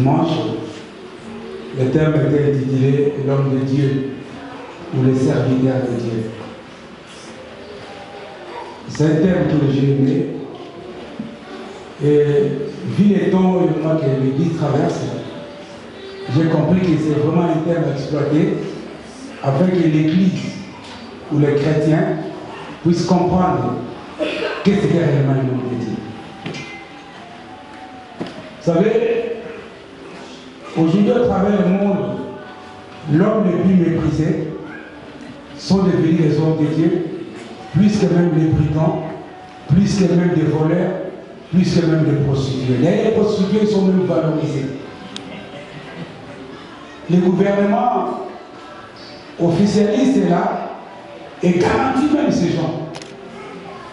dimanche, le thème était intitulé l'homme de Dieu ou les serviteurs de Dieu. C'est un thème que j'ai aimé. Et vu les temps et le mois que l'Église traverse, j'ai compris que c'est vraiment un thème à exploiter afin que l'Église ou les chrétiens puissent comprendre qu'est-ce qu'est réellement l'homme de Dieu. Vous savez, aujourd'hui à travers le monde, l'homme le plus méprisé sont devenus les hommes de Dieu, plus que même les brigands, plus que même des voleurs, plus que même des prostituées. Les prostituées sont même valorisées. Le gouvernement officialiste est là et garantit même ces gens,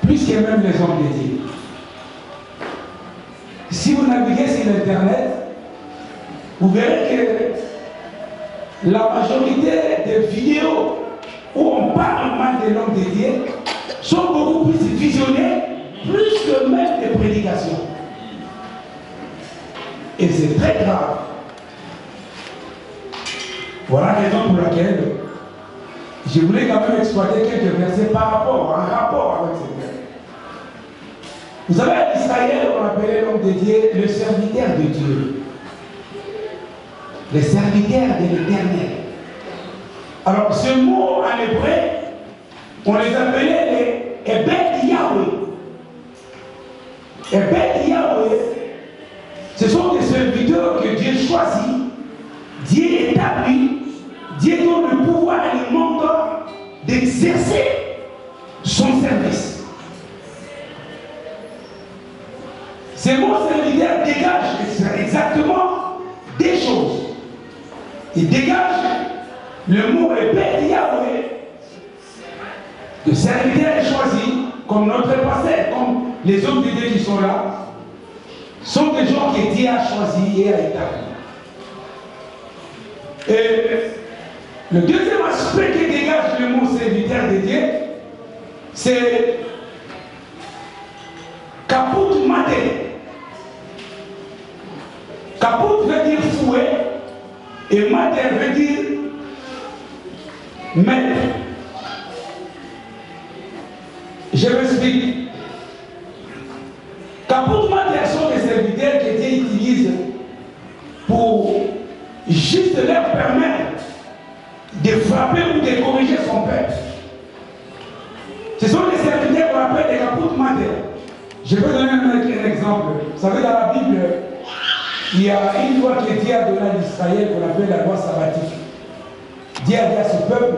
plus que même les hommes de Dieu. Si vous naviguez sur Internet, vous verrez que la majorité des vidéos où on parle mal de l'homme de Dieu sont beaucoup plus visionnées, plus que même des prédications. Et c'est très grave. Voilà la raison pour laquelle je voulais quand même exploiter quelques versets en rapport avec ces versets. Vous savez, en Israël, on appelait l'homme de Dieu le serviteur de Dieu. Le serviteur de l'Éternel. Alors, ce mot en hébreu, on les appelait les Ebed Yahweh. Ebed Yahweh, ce sont des serviteurs que Dieu choisit, Dieu établit, Dieu donne le pouvoir à le monde d'exercer son service. Ces mots serviteurs dégagent exactement des choses. Ils dégagent le mot Ebed Yahweh. Le serviteur est choisi, comme notre pasteur, comme les hommes de Dieu qui sont là, sont des gens que Dieu a choisis et a établis. Et le deuxième aspect qui dégage le mot serviteur de Dieu, c'est Kaput Mate. Kaput veut dire fouet et Mate veut dire maître. Je m'explique. Kaput Mate sont des serviteurs que Dieu utilise pour juste leur permettre de frapper ou de corriger son peuple. Ce sont des serviteurs qu'on appelle des Kaput Mate. Je peux donner un exemple. Vous savez, dans la Bible, il y a une loi que Dieu a donnée à Israël qu'on appelle la loi sabbatique. Dieu a dit à ce peuple,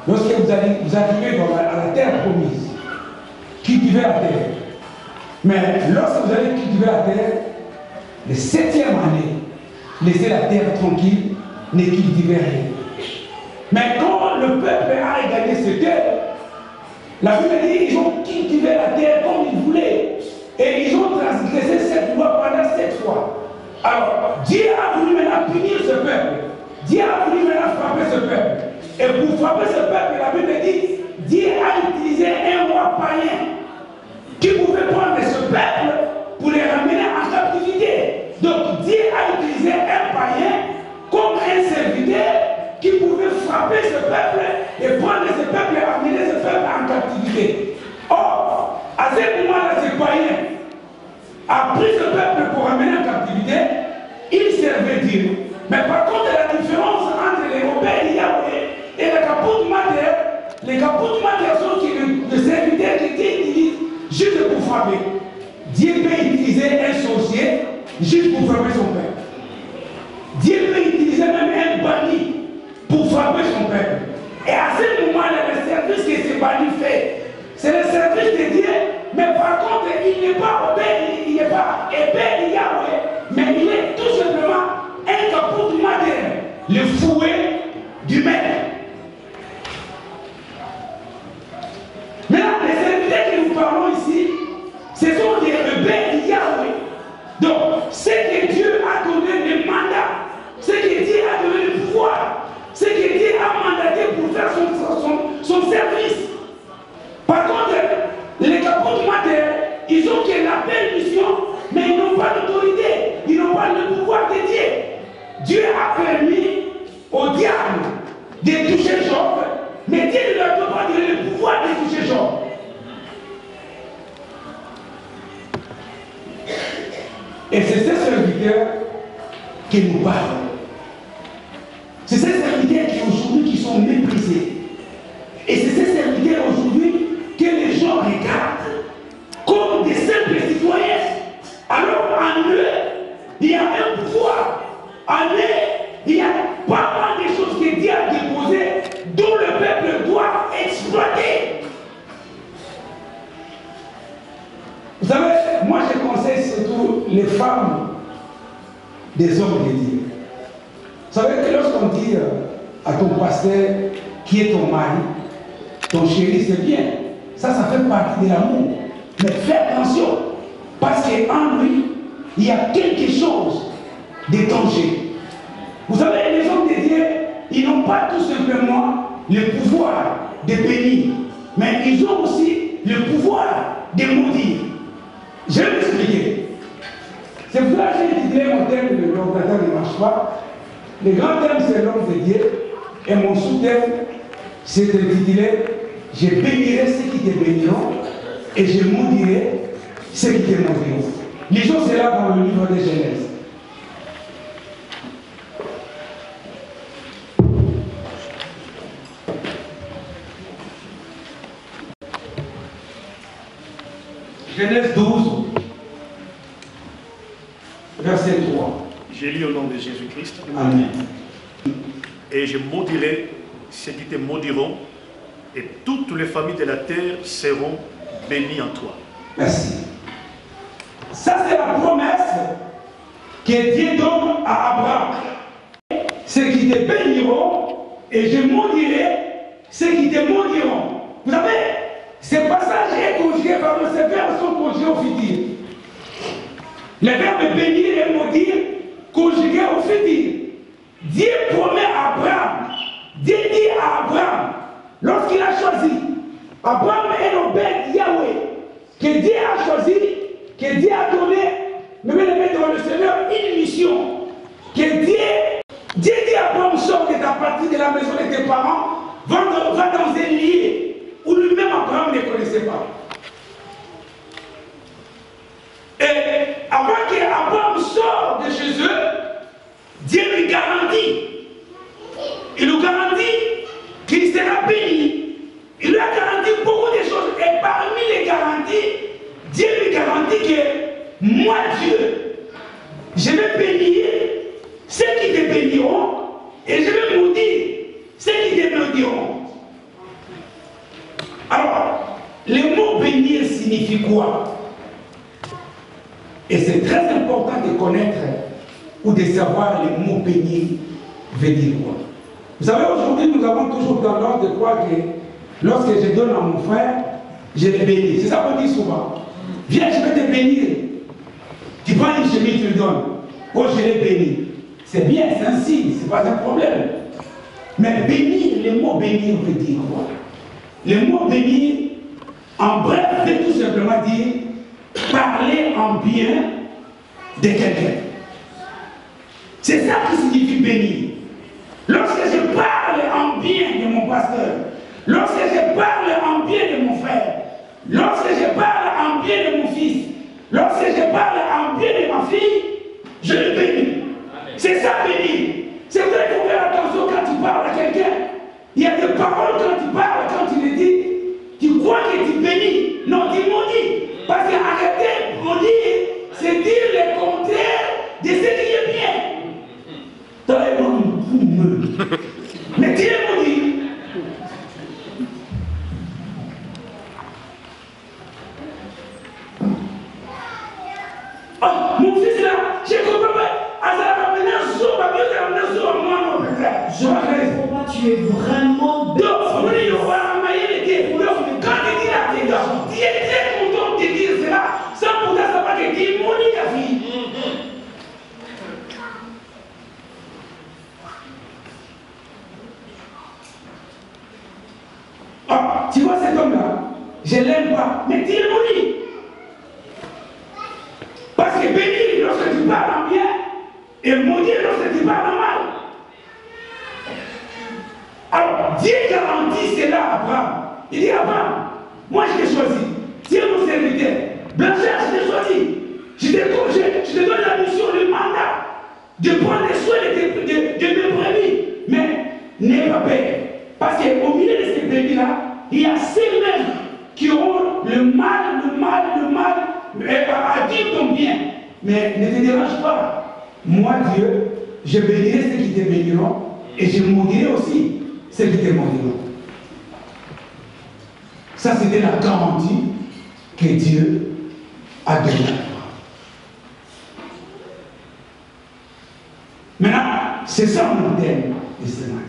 lorsque vous arrivez à la terre promise, cultivez la terre. Mais lorsque vous allez cultiver la terre, la 7e année, laissez la terre tranquille, ne cultivez rien. Mais quand le peuple a gagné cette terre, la Bible dit qu'ils ont cultivé la terre comme ils voulaient. Et ils ont transgressé cette loi pendant 7 fois. Alors, Dieu a voulu maintenant punir ce peuple. Dieu a voulu maintenant frapper ce peuple. Et pour frapper ce peuple, la Bible dit, Dieu a utilisé un roi païen qui pouvait prendre ce peuple pour les ramener en captivité. Donc, Dieu a utilisé un païen comme un serviteur qui pouvait frapper ce peuple et prendre ce peuple et amener ce peuple en captivité. Or, à ce moment-là, ce païen a pris ce peuple pour amener en captivité, il servait Dieu. Mais par contre, la différence entre les Obed Yahweh et les Kaput Mate sont le serviteur que Dieu utilise juste pour frapper. Dieu peut utiliser un sorcier juste pour frapper son peuple. Dieu peut utiliser même un banni pour frapper son peuple. Et à ce moment-là, le service que ce banni fait, c'est le service de Dieu, mais par contre, il n'est pas Obed, il n'est pas Ebed Yahweh, mais il est tout simplement un Kaput Mate, le fouet du maître. Maintenant, les serviteurs que nous parlons ici, ce sont des Ebed Yahweh. Donc, ce que Dieu a donné le mandat, ce que Dieu a donné le pouvoir, ce que Dieu a mandaté pour faire son service. Par contre, les Kaput Mate, ils ont que la permission, mais ils n'ont pas d'autorité, ils n'ont pas le pouvoir de Dieu. de toucher Job, mais Dieu ne leur donne pas le pouvoir de toucher Job. Et c'est ces serviteurs qui nous parlent. C'est ces serviteurs qui aujourd'hui qui sont méprisés. Et c'est ces serviteurs aujourd'hui que les gens regardent comme des simples citoyens. Alors en eux, il y a un pouvoir. En eux, il y a pas mal de choses que Dieu a déposées dont le peuple doit exploiter. Vous savez, moi je conseille surtout les femmes des hommes de Dieu. Vous savez que lorsqu'on dit à ton pasteur qui est ton mari, ton chéri, c'est bien. Ça fait partie de l'amour. Mais fais attention, parce qu'en lui, il y a quelque chose de danger. Vous savez, les hommes de Dieu, ils n'ont pas tout simplement le pouvoir de bénir, mais ils ont aussi le pouvoir de maudire. Je vais m'expliquer. C'est pour ça que j'ai intitulé mon thème, le l'ordinateur ne marche pas. Le grand thème, c'est l'homme de Dieu. Et mon sous-thème, c'est intitulé « Je bénirai ceux qui te béniront et je maudirai ceux qui te maudiront ». Lisons cela dans le livre de Genèse. Genèse 12, verset 3. J'ai lu au nom de Jésus-Christ. Amen. Et je maudirai ceux qui te maudiront, et toutes les familles de la terre seront bénies en toi. Merci. Ça, c'est la promesse que Dieu donne à Abraham. Ceux qui te béniront, et je maudirai ceux qui te maudiront. Vous savez, ce passage est conjugué par ces verbes sont conjugués au futur. Les verbes bénir et maudire conjugués au futur. Dieu promet à Abraham, Dieu dit à Abraham, lorsqu'il a choisi, Abraham est l'obède Yahweh, que Dieu a choisi, que Dieu a donné, mais le mettre dans le Seigneur une mission, que Dieu dit à Abraham, sort de ta partie de la maison de tes parents, va dans un lieu où lui-même Abraham ne connaissait pas. Et avant qu'Abraham sorte de chez eux, Dieu lui garantit. Il lui garantit qu'il sera béni. Il lui a garanti beaucoup de choses. Et parmi les garanties, Dieu lui garantit que moi, Dieu, je vais bénir ceux qui te béniront et je vais maudire ceux qui te maudiront. Alors, le mot bénir signifie quoi? Et c'est très important de connaître ou de savoir le mot bénir veut dire quoi. Vous savez, aujourd'hui, nous avons toujours tendance de croire que lorsque je donne à mon frère, je le bénis. C'est ça qu'on dit souvent. Viens, je vais te bénir. Tu prends une chemise, tu le donnes. Oh, je l'ai béni. C'est bien, c'est un signe, ce n'est pas un problème. Mais bénir, le mot bénir veut dire quoi? Le mot bénir, en bref, veut tout simplement dire parler en bien de quelqu'un. C'est ça qui signifie bénir. Lorsque je parle en bien de mon pasteur, lorsque je parle en bien de mon frère, lorsque je parle en bien de mon fils, lorsque je parle en bien de ma fille, je le bénis. C'est ça bénir. C'est vrai qu'il faut faire attention quand tu parles à quelqu'un. Il y a des paroles quand tu parles, quand tu les dis, tu crois que tu bénis. Non, tu maudis. Parce qu'arrêter de maudire, c'est dire le contraire de ce qui est bien. Mais tu es maudit. Oh, mon fils là, j'ai compris. Pourquoi tu es vraiment bête? Quand il dit la Dieu est très content de dire cela, sans pourtant savoir que Dieu maudit ta fille. Oh, tu vois cet homme-là, je ne l'aime pas, mais Dieu maudit. Parce que bénir lorsque tu parles en bien, et maudire lorsque tu parles en mal. Alors, Alors, Dieu garantit cela à Abraham. Il dit, Abraham, moi je t'ai choisi. Tu es mon serviteur. Blanchard, je t'ai choisi. Je te donne la mission, le mandat de prendre les soins de mes brebis. Mais n'aie pas peur. Parce qu'au milieu de ces brebis-là, il y a ceux-mêmes qui auront le mal à dire ton bien. Mais ne te dérange pas. Moi, Dieu, je bénirai ceux qui te béniront et je maudirai aussi ceux qui te maudiront. Ça, c'était la garantie que Dieu a donnée à toi. Maintenant, c'est ça mon thème de ce matin.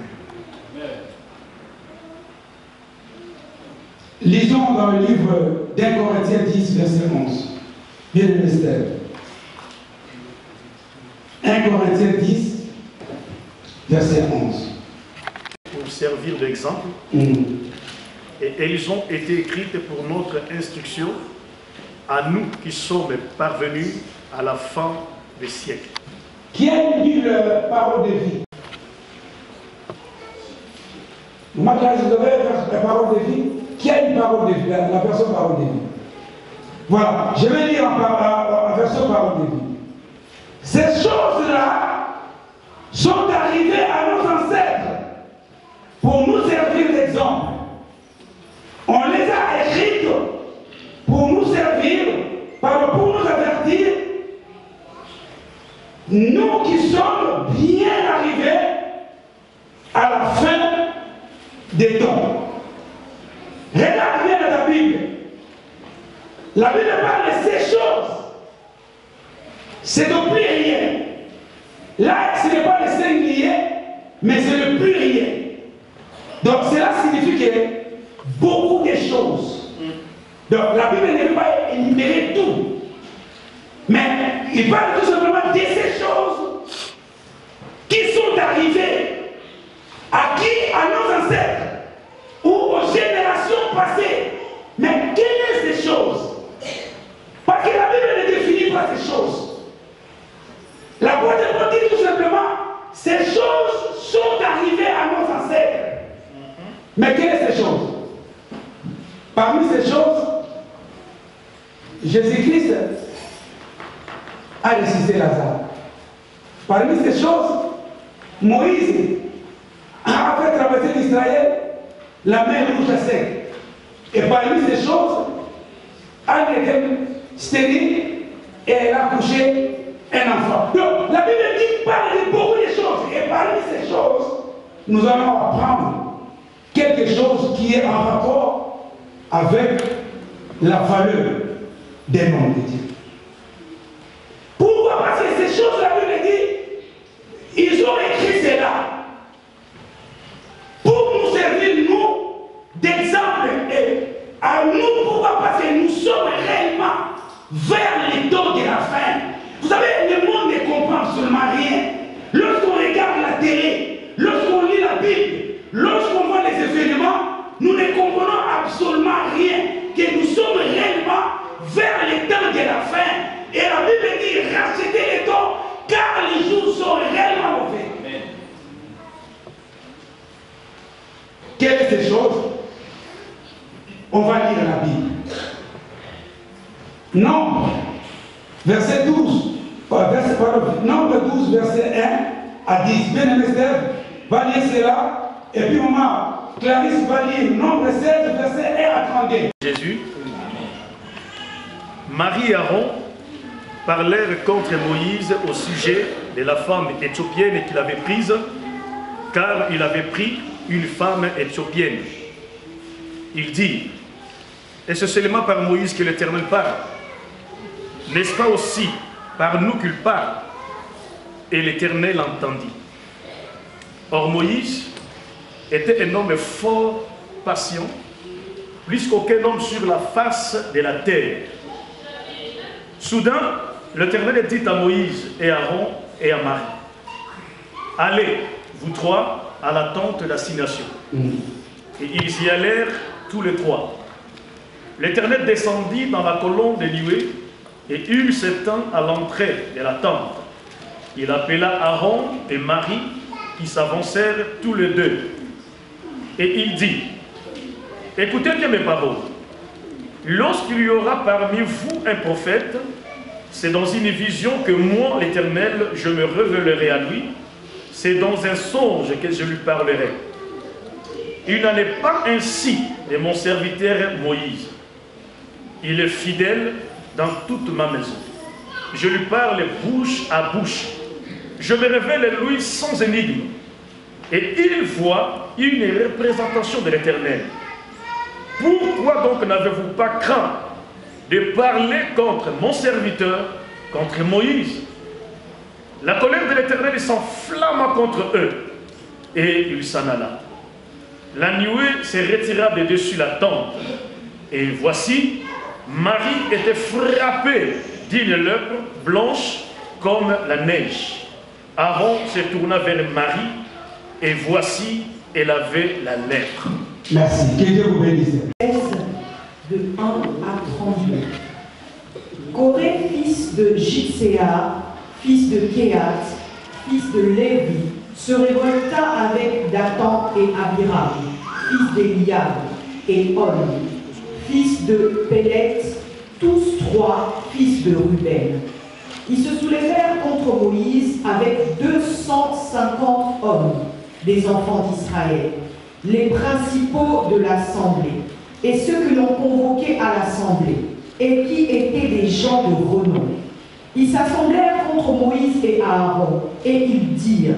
Lisons dans le livre d'Un Corinthiens 10, verset 11. Bien le mystère. 1 Corinthiens 10, verset 11. Pour servir d'exemple, et elles ont été écrites pour notre instruction, à nous qui sommes parvenus à la fin des siècles. Qui a lu la parole de vie? Moi, quand je devais faire la parole de vie, qui a une parole de vie? La version parole de vie. Voilà, je vais lire en version parole de vie. Ces choses-là sont arrivées à nos ancêtres pour nous servir d'exemple. On les a écrites pour nous servir, pour nous avertir, nous qui sommes bien arrivés à la fin des temps. Regarde bien dans la Bible. La Bible parle de ces choses. C'est au pluriel. Là, ce n'est pas le singulier, mais c'est le pluriel. Donc cela signifie que beaucoup de choses. Donc la Bible ne peut pas énumérer tout. Mais il parle tout simplement de ces choses qui sont arrivées à qui? À nos ancêtres ou aux générations passées. Mais quelles sont ces choses? Parce que la Bible ne définit pas ces choses. La Bible dit tout simplement, ces choses sont arrivées à nos ancêtres. Mais quelles sont ces choses? Parmi ces choses, Jésus-Christ a ressuscité Lazare. Parmi ces choses, Moïse a fait traverser l'Israël la mer rouge à sec. Et parmi ces choses, Anne était stérile et elle a accouché un enfant. Donc, la Bible dit parle de beaucoup de choses. Et parmi ces choses, nous allons apprendre quelque chose qui est en rapport avec la valeur des noms de Dieu. Pourquoi? Parce que ces choses, la Bible dit, ils ont écrit cela pour nous servir, nous, d'exemple. Et à nous, pourquoi? Parce que nous sommes réellement vers les temps de la fin. Vous savez, le monde ne comprend absolument rien. Lorsqu'on regarde la télé, lorsqu'on lit la Bible, lorsqu'on voit les événements, nous ne comprenons absolument rien. Que nous sommes réellement vers les temps de la fin. Et la Bible dit, rachetez les temps, car les jours sont réellement mauvais. Quelles sont ces choses? On va lire la Bible. Nombre, verset 12. Nombre 12, verset 1 à 10. Bien aimé Steph, va lire cela. Et puis maman, Clarisse va lire Nombre 16, verset 1 à 32. Jésus, Marie et Aaron parlèrent contre Moïse au sujet de la femme éthiopienne qu'il avait prise, car il avait pris une femme éthiopienne. Il dit, et c'est seulement par Moïse que l'Éternel parle. N'est-ce pas aussi par nous qu'il parle? Et l'Éternel entendit. Or Moïse était un homme fort patient, plus qu'aucun homme sur la face de la terre. Soudain, l'Éternel dit à Moïse et à Aaron et à Marie, allez, vous trois, à la tente d'assignation. Et ils y allèrent tous les trois. L'Éternel descendit dans la colonne de nuée et il s'étend à l'entrée de la tente. Il appela Aaron et Marie qui s'avancèrent tous les deux. Et il dit, écoutez bien mes paroles, lorsqu'il y aura parmi vous un prophète, c'est dans une vision que moi, l'Éternel, je me révélerai à lui, c'est dans un songe que je lui parlerai. Il n'en est pas ainsi de mon serviteur Moïse. Il est fidèle dans toute ma maison. Je lui parle bouche à bouche. Je me révèle à lui sans énigme. Et il voit une représentation de l'Éternel. Pourquoi donc n'avez-vous pas craint de parler contre mon serviteur, contre Moïse? La colère de l'Éternel s'enflamma contre eux, et il s'en alla. La nuée se retira de dessus la tente, et voici, Marie était frappée d'une lèpre blanche comme la neige. Aaron se tourna vers Marie, et voici, elle avait la lèpre. Merci. Que Dieu vous bénisse. De 1 à 32. Coré, fils de Jitsea, fils de Kéhat, fils de Lévi, se révolta avec Dathan et Abiram, fils d'Eliab, et On, fils de Pélet, tous trois fils de Ruben. Ils se soulevèrent contre Moïse avec 250 hommes, des enfants d'Israël, les principaux de l'assemblée, et ceux que l'on convoquait à l'assemblée, et qui étaient des gens de renom. Ils s'assemblèrent contre Moïse et Aaron, et ils dirent,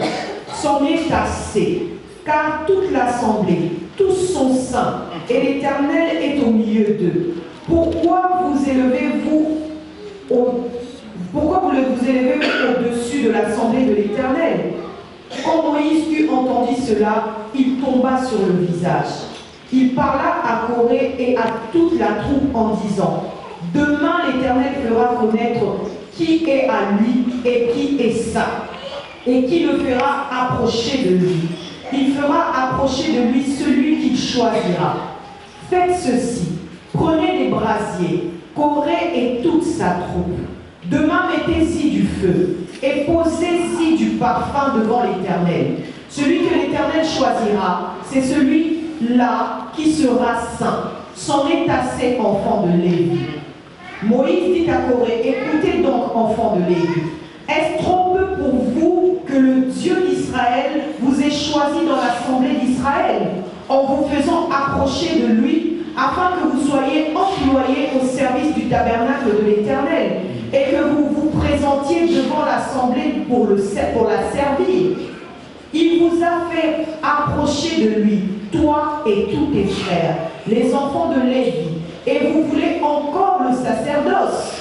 c'en est assez, car toute l'assemblée, tous sont saints, et l'Éternel est au milieu d'eux. Pourquoi vous élevez-vous au-dessus de l'assemblée de l'Éternel? Quand Moïse eut entendu cela, il tomba sur le visage. Il parla à Coré et à toute la troupe en disant, demain l'Éternel fera connaître qui est à lui et qui est saint, et qui le fera approcher de lui. Il fera approcher de lui celui qu'il choisira. Faites ceci, prenez des brasiers, Coré et toute sa troupe. Demain mettez-y du feu, et posez-y du parfum devant l'Éternel. Celui que l'Éternel choisira, c'est celui-là qui sera saint. C'en est assez, enfants de Lévi. Moïse dit à Coré, écoutez donc, enfants de Lévi, est-ce trop peu pour vous que le Dieu d'Israël vous ait choisi dans l'assemblée d'Israël, en vous faisant approcher de lui, afin que vous soyez employés au service du tabernacle de l'Éternel, et que vous vous présentiez devant l'assemblée pour la servir? Il vous a fait approcher de lui, toi et tous tes frères, les enfants de Lévi, et vous voulez encore le sacerdoce.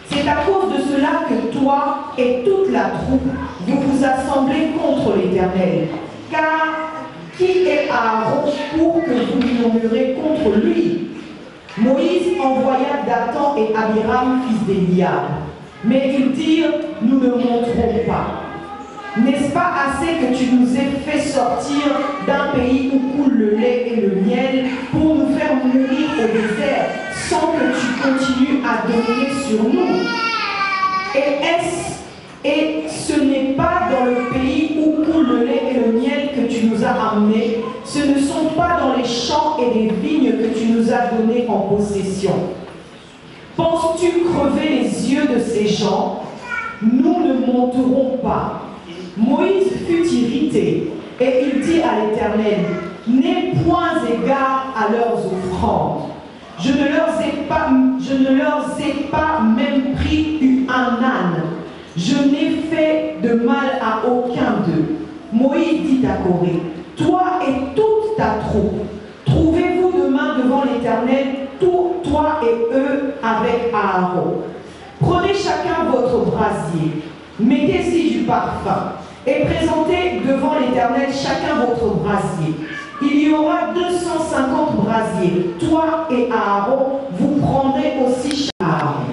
C'est à cause de cela que toi et toute la troupe, vous vous assemblez contre l'Éternel. Car qui est Aaron pour que vous murmurez contre lui? Moïse envoya Dathan et Abiram, fils d'Eliab. Mais ils dirent, nous ne monterons pas. N'est-ce pas assez que tu nous aies fait sortir d'un pays où coule le lait et le miel pour nous faire mourir au désert sans que tu continues à dominer sur nous? Et ce n'est pas dans le pays où coule le lait et le miel que tu nous as amenés, ce ne sont pas dans les champs et les vignes que tu nous as donnés en possession. Penses-tu crever les yeux de ces gens? Nous ne monterons pas. Moïse fut irrité et il dit à l'Éternel, n'aie point égard à leurs offrandes. Je ne leur ai pas même pris un âne. Je n'ai fait de mal à aucun d'eux. Moïse dit à Coré, toi et toute ta troupe, trouvez-vous demain devant l'Éternel, toi et eux avec Aaron. Prenez chacun votre brasier, mettez-y du parfum, et présentez devant l'Éternel chacun votre brasier. Il y aura 250 brasiers. Toi et Aaron, vous prendrez aussi Aaron.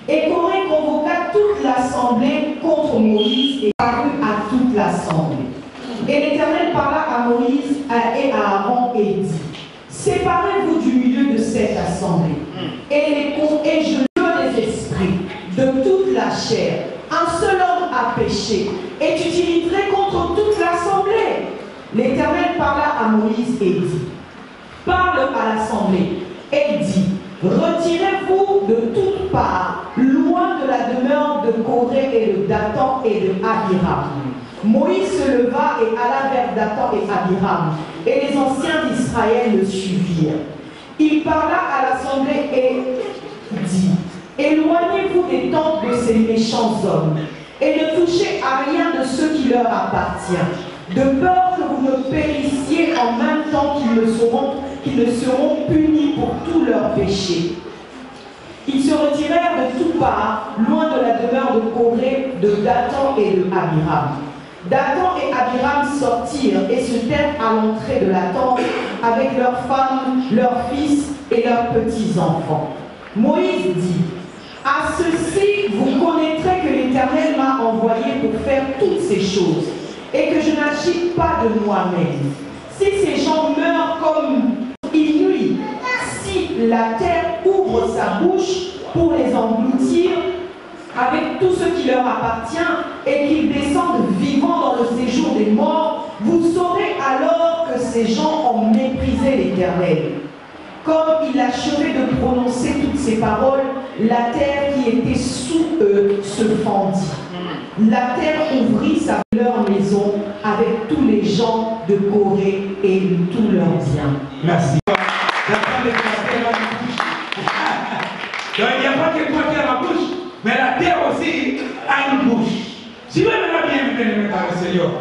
Et Coré convoqua toute l'assemblée contre Moïse et parut à toute l'assemblée. Et l'Éternel parla à Moïse et à Aaron et dit, séparez-vous du milieu de cette assemblée, et je donne les esprits de toute la chair. Un seul homme a péché, et tu t'irriterais contre toute l'assemblée. l'Éternel parla à Moïse et dit, parle à l'assemblée et dit, retirez-vous de toutes parts, loin de la demeure de Corée et de Dathan et de Abiram. Moïse se leva et alla vers Dathan et Abiram, et les anciens d'Israël le suivirent. Il parla à l'assemblée et dit, éloignez-vous des tentes de ces méchants hommes, et ne touchez à rien de ce qui leur appartient, de peur que vous ne périssiez en même temps qu'ils ne seront punis pour tous leurs péchés. Ils se retirèrent de toutes parts, loin de la demeure de Corée, de Dathan et de Abiram. Dathan et Abiram sortirent et se tinrent à l'entrée de la tente avec leurs femmes, leurs fils et leurs petits-enfants. Moïse dit, à ceci vous connaîtrez que l'Éternel m'a envoyé pour faire toutes ces choses, et que je n'agis pas de moi-même. Si ces gens meurent comme ils nuisent, si la terre ouvre sa bouche pour les engloutir, avec tout ce qui leur appartient, et qu'ils descendent vivants dans le séjour des morts, vous saurez alors que ces gens ont méprisé l'Éternel. Comme il achevait de prononcer toutes ces paroles, la terre qui était sous eux se fendit. La terre ouvrit leur maison avec tous les gens de Corée et tous leurs biens. Merci. Donc il n'y a pas que toi qui as la bouche, mais la terre aussi a une bouche. Si vous avez bien vu le Seigneur,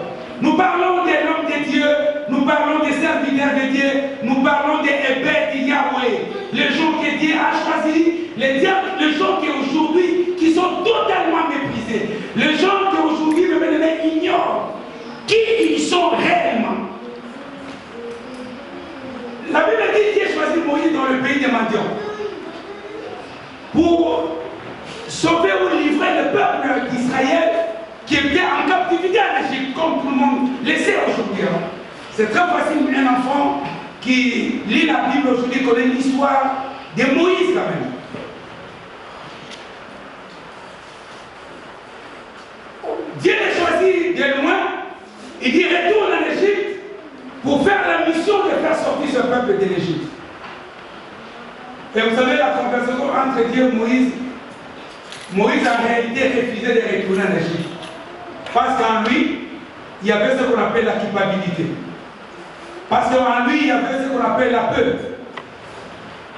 nous parlons des hommes de Dieu, nous parlons des serviteurs de Dieu, nous parlons des ébêtes de Yahweh, les gens que Dieu a choisis, les gens qui aujourd'hui qui sont totalement méprisés, les gens qui aujourd'hui ignorent qui ils sont réellement. La Bible dit qu'il a choisi Moïse dans le pays des mendiants pour sauver ou livrer le peuple d'Israël qui était en captivité en Égypte, comme tout le monde le sait aujourd'hui. C'est très facile, un enfant qui lit la Bible aujourd'hui connaît l'histoire de Moïse quand même. Dieu l'a choisi de loin, il dit retourne en Égypte pour faire la mission de faire sortir ce peuple de l'Égypte. Et vous savez la conversation entre Dieu et Moïse, Moïse a en réalité refusé de retourner en Égypte. Parce qu'en lui, il y avait ce qu'on appelle la culpabilité. Parce qu'en lui, il y avait ce qu'on appelle la peur.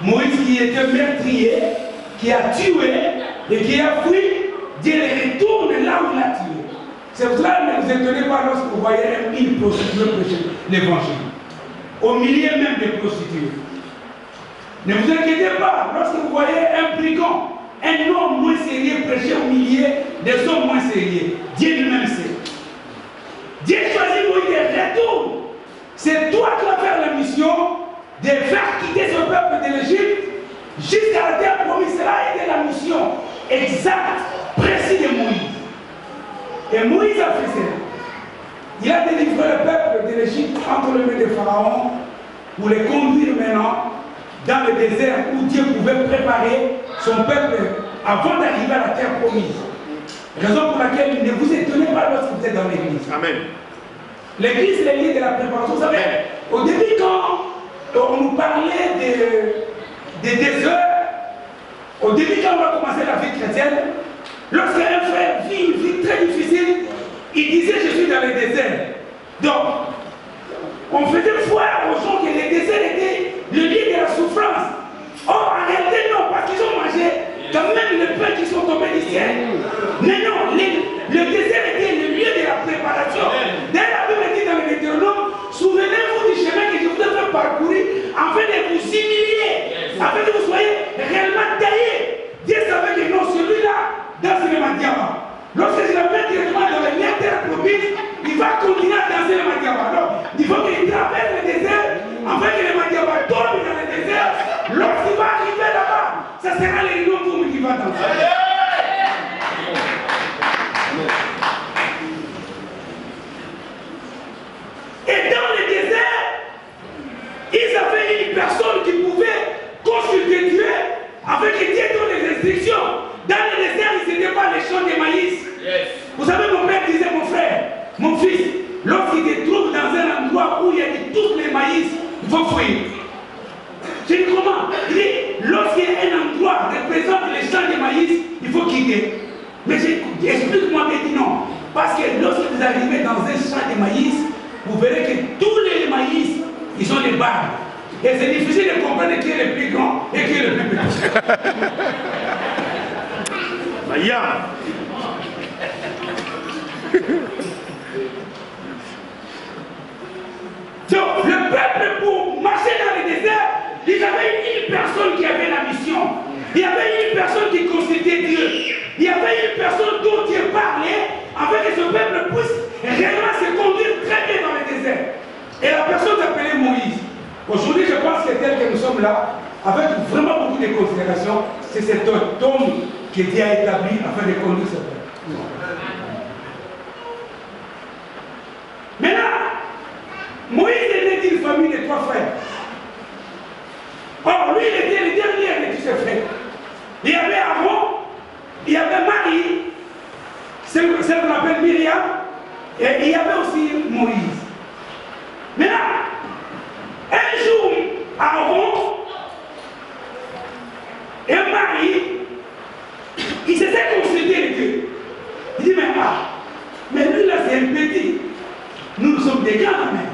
Moïse qui était meurtrier, qui a tué et qui a fui, Dieu le retourne là où il a tué. C'est pour cela que ne vous étonnez pas lorsque vous voyez une prostituée prêcher l'évangile. Au milieu même des prostituées. Ne vous inquiétez pas lorsque vous voyez un brigand, un homme moins sérieux prêcher au milieu des hommes moins sérieux. Dieu lui-même sait. Dieu choisit Moïse et retourne. C'est toi qui vas faire la mission de faire quitter ce peuple de l'Égypte jusqu'à la terre promise. Cela a été la mission exacte, précise de Moïse. Et Moïse a fait ça. Il a délivré le peuple de l'Égypte entre les mains de Pharaon pour les conduire maintenant dans le désert où Dieu pouvait préparer son peuple avant d'arriver à la terre promise. Raison pour laquelle ne vous étonnez pas lorsque vous êtes dans l'église. Amen. L'église, c'est le lieu de la préparation. Vous savez, au début, quand on nous parlait des déserts, au début, quand on va commencer la vie chrétienne, lorsqu'un frère vit une vie très difficile, il disait je suis dans le désert. Donc, on faisait voir aux gens que le désert était le lieu de la souffrance. Or, en réalité, non, parce qu'ils ont mangé quand même les pains qui sont tombés du ciel. Mais non, le désert était le lieu de la préparation. D'ailleurs, la Bible dit dans le Deutéronome, souvenez-vous du chemin que je vous ai fait parcourir afin de vous humilier, afin que vous soyez réellement taillés. Dieu savait que non, celui-là, danse le Madiaba. Lorsque je l'amène directement dans la terre promise, il va continuer à danser le Madiaba. Donc, il faut qu'il traverse le désert afin que le Madiaba tombe dans le désert. Lorsqu'il va arriver là-bas, ça sera les noms qui vont danser. Et dans le désert, ils avaient une personne qui pouvait consulter Dieu avec que Dieu donne les instructions. Dans le désert, ils n'étaient pas les champs de maïs. Yes. Vous savez, mon père disait, mon frère, mon fils, lorsqu'il te trouve dans un endroit faut fuir. Je dis comment? Il dit, lorsqu'un endroit représente les champs de maïs, il faut quitter. Mais explique-moi, il dit non. Parce que lorsque vous arrivez dans un champ de maïs, vous verrez que tous les maïs, ils ont des barbes. Et c'est difficile de comprendre qui est le plus grand et qui est le plus petit. Maya. Donc, le peuple, pour marcher dans le désert, il y avait une personne qui avait la mission. Il y avait une personne qui consultait Dieu. Il y avait une personne dont Dieu parlait afin que ce peuple puisse réellement se conduire très bien dans le désert. Et la personne s'appelait Moïse. Aujourd'hui, je pense que tel que nous sommes là, avec vraiment beaucoup de considérations, c'est cet homme que Dieu a établi afin de conduire ce peuple. Maintenant, Moïse est né d'une famille de 3 frères. Or, lui, il était le dernier de tous ses frères. Il y avait Aaron, il y avait Marie, celle qu'on appelle Myriam, et il y avait aussi Moïse. Maintenant, un jour, Aaron et Marie, ils s'étaient consultés les deux. Il dit, mais lui là c'est un petit. Nous sommes des grands même.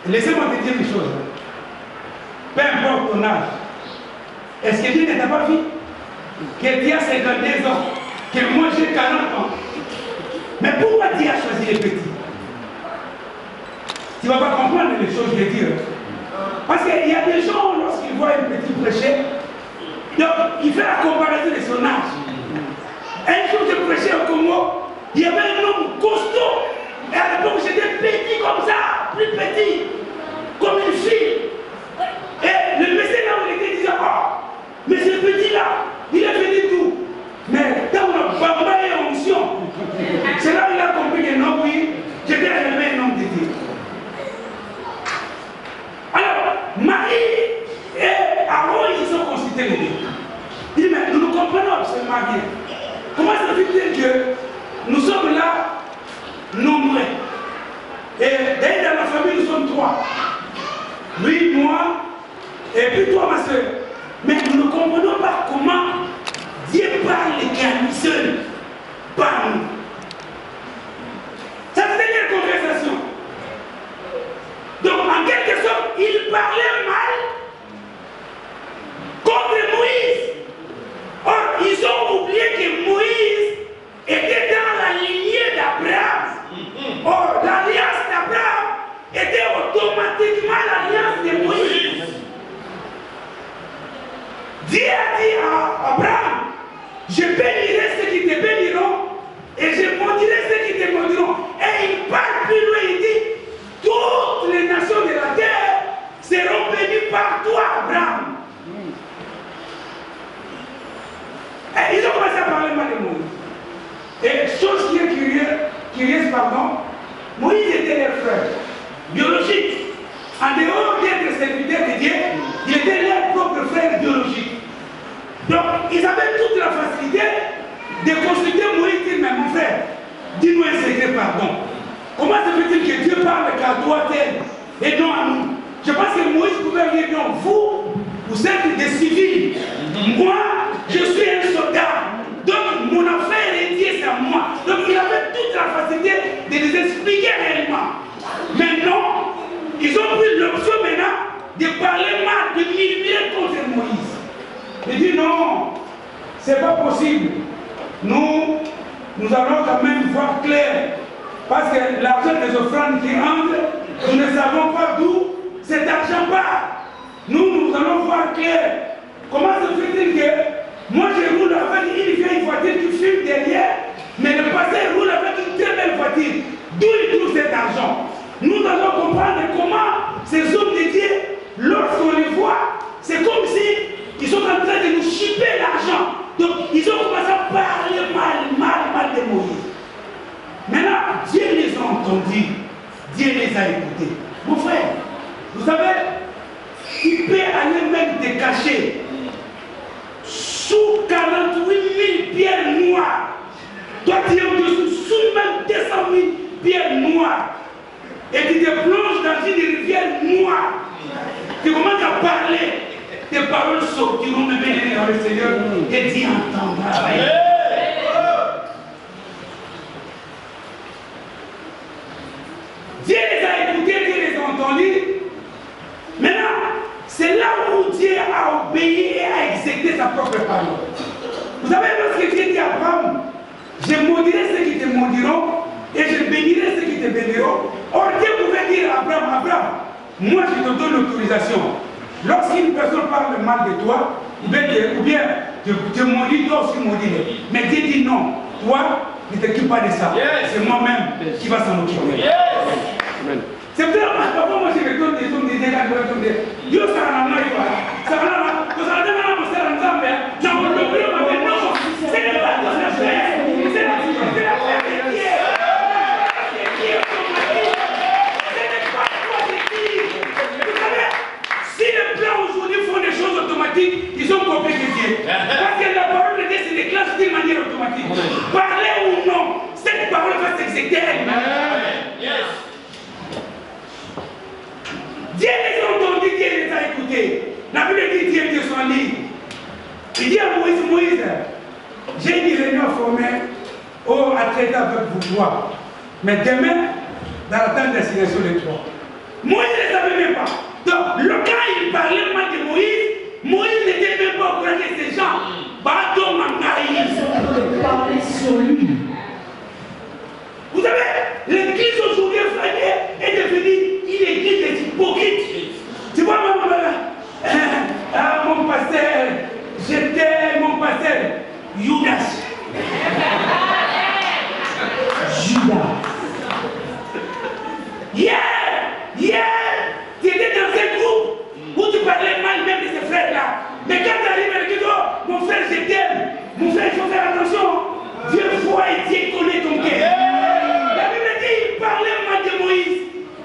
Laissez-moi te dire une chose. Peu importe ton âge. Est-ce que Dieu ne t'a pas vu? Que Dieu a 52 ans. Que moi j'ai 40 ans. Mais pourquoi Dieu a choisi les petits? Tu ne vas pas comprendre les choses de Dieu. Parce qu'il y a des gens, lorsqu'ils voient un petit prêcher, donc il fait la comparaison de son âge. Un jour je prêchais au Congo, il y avait un homme costaud. Et à l'époque j'étais petit comme ça, plus petit, comme une fille. Et le médecin là où il était disait, oh, mais ce petit là, il est venu d'où? Mais quand on a bambaye en mission, c'est là où il a compris que non, oui, j'étais réellement un homme de Dieu. Alors, Marie et Aaron, ils se sont consultés les deux. Il dit, mais nous nous comprenons absolument bien. Comment ça fait-il que nous sommes là, nombreux? Et d'ailleurs, dans la famille, nous sommes 3. Lui, moi, et puis toi, ma soeur. Mais nous ne comprenons pas comment Dieu parle qu'à lui seul par nous. Ça c'était quelle conversation? Donc, en quelque sorte, il parlait mal contre Moïse. Or, ils ont oublié que Moïse était dans la lignée d'Abraham. Or, l'alliance d'Abraham était automatiquement l'alliance de Moïse. Dieu a dit à Abraham, je bénirai ceux qui te béniront et je maudirai ceux qui te maudiront. Et il parle plus loin, il dit, toutes les nations de la terre seront bénies par toi, Abraham. Et ils ont commencé à parler mal de Moïse. Et chose qui est curieuse, pardon, Moïse était leur frère, biologique. En dehors d'être serviteur de Dieu, il était leur propre frère biologique. Donc, ils avaient toute la facilité de consulter Moïse et dire, mais mon frère, dis-nous un secret, pardon. Comment se fait-il que Dieu parle qu'à toi tel et non à nous? Je pense que Moïse pouvait dire, non, vous êtes des civils. Moi, je suis un soldat. Donc, mon affaire est Dieu, c'est à moi. Donc, il avait toute la facilité de les expliquer réellement. Mais non, ils ont pris l'option maintenant de parler mal, de murmurer contre Moïse. Il dit non, c'est pas possible. Nous allons quand même voir clair. Parce que l'argent des offrandes qui entre, nous ne savons pas d'où cet argent part. Nous allons voir clair. Comment se fait-il que moi je roule avec une vieille voiture qui fume derrière, mais le passé roule avec une très belle voiture. D'où il trouve cet argent? Nous allons comprendre comment ces hommes de Dieu, lorsqu'on les voit, c'est comme si ils sont en train de nous chipper l'argent. Donc ils ont commencé à parler mal de Moïse. Maintenant, Dieu les a entendus, Dieu les a écoutés. Mon frère, vous savez, il peut aller même te cacher sous 48 000 pierres noires. Toi, tu es au-dessous, sous même 200 000 pierres noires. Et tu te plonges dans une rivière paroles sortiront de bénir dans le Seigneur et Dieu entendra. Dieu les a écoutés, Dieu les a entendus. Maintenant, c'est là où Dieu a obéi et a exécuté sa propre parole. Vous savez, lorsque Dieu dit à Abraham, je maudirai ceux qui te maudiront et je bénirai ceux qui te béniront. Or, Dieu pouvait dire à Abraham, Abraham, moi je te donne l'autorisation. Lorsqu'une personne parle mal de toi, ou bien te maudit, toi aussi maudis. Mais Dieu dit non, toi, ne t'occupe pas de ça. C'est moi-même qui va s'en occuper. C'est peut-être parfois moi je me donne des hommes, des dégâts, Dieu ça en a marre, ça en a marre, ça en a marre, ça en a marre, ça en a marre, non, ce n'est pas ton affaire, c'est l'affaire de Dieu. Ce n'est pas toi qui dis. Vous savez, si les plans aujourd'hui font des choses automatiques, ils ont copié de Dieu. Parce que la parole de Dieu se déclenche d'une manière automatique. Parler ou non, cette parole va s'exécuter elle-même. Dieu les a entendus, Dieu les a écoutés. La Bible dit Dieu était son lit. Il dit à Moïse, Moïse, j'ai une réunion formée à traiter avec vous trois. Mais demain, dans la tente d'assignation des trois. Moïse ne les savait même pas. Donc, quand il parlait mal de Moïse, Moïse n'était même pas au courant que ces gens, Bato Mangaï, ils sont en train de parler sur lui. Vous savez, l'église aujourd'hui est devenue une église des hypocrites. Tu vois, mon pasteur, j'étais mon pasteur, Judas. Hier, tu étais dans un groupe où tu parlais mal même de ces frères-là. Mais quand tu arrives et tu dis, oh, mon frère, je t'aime. Mon frère, il faut faire attention. Dieu voit et Dieu connaît ton cœur. La Bible dit, il parlait mal de Moïse.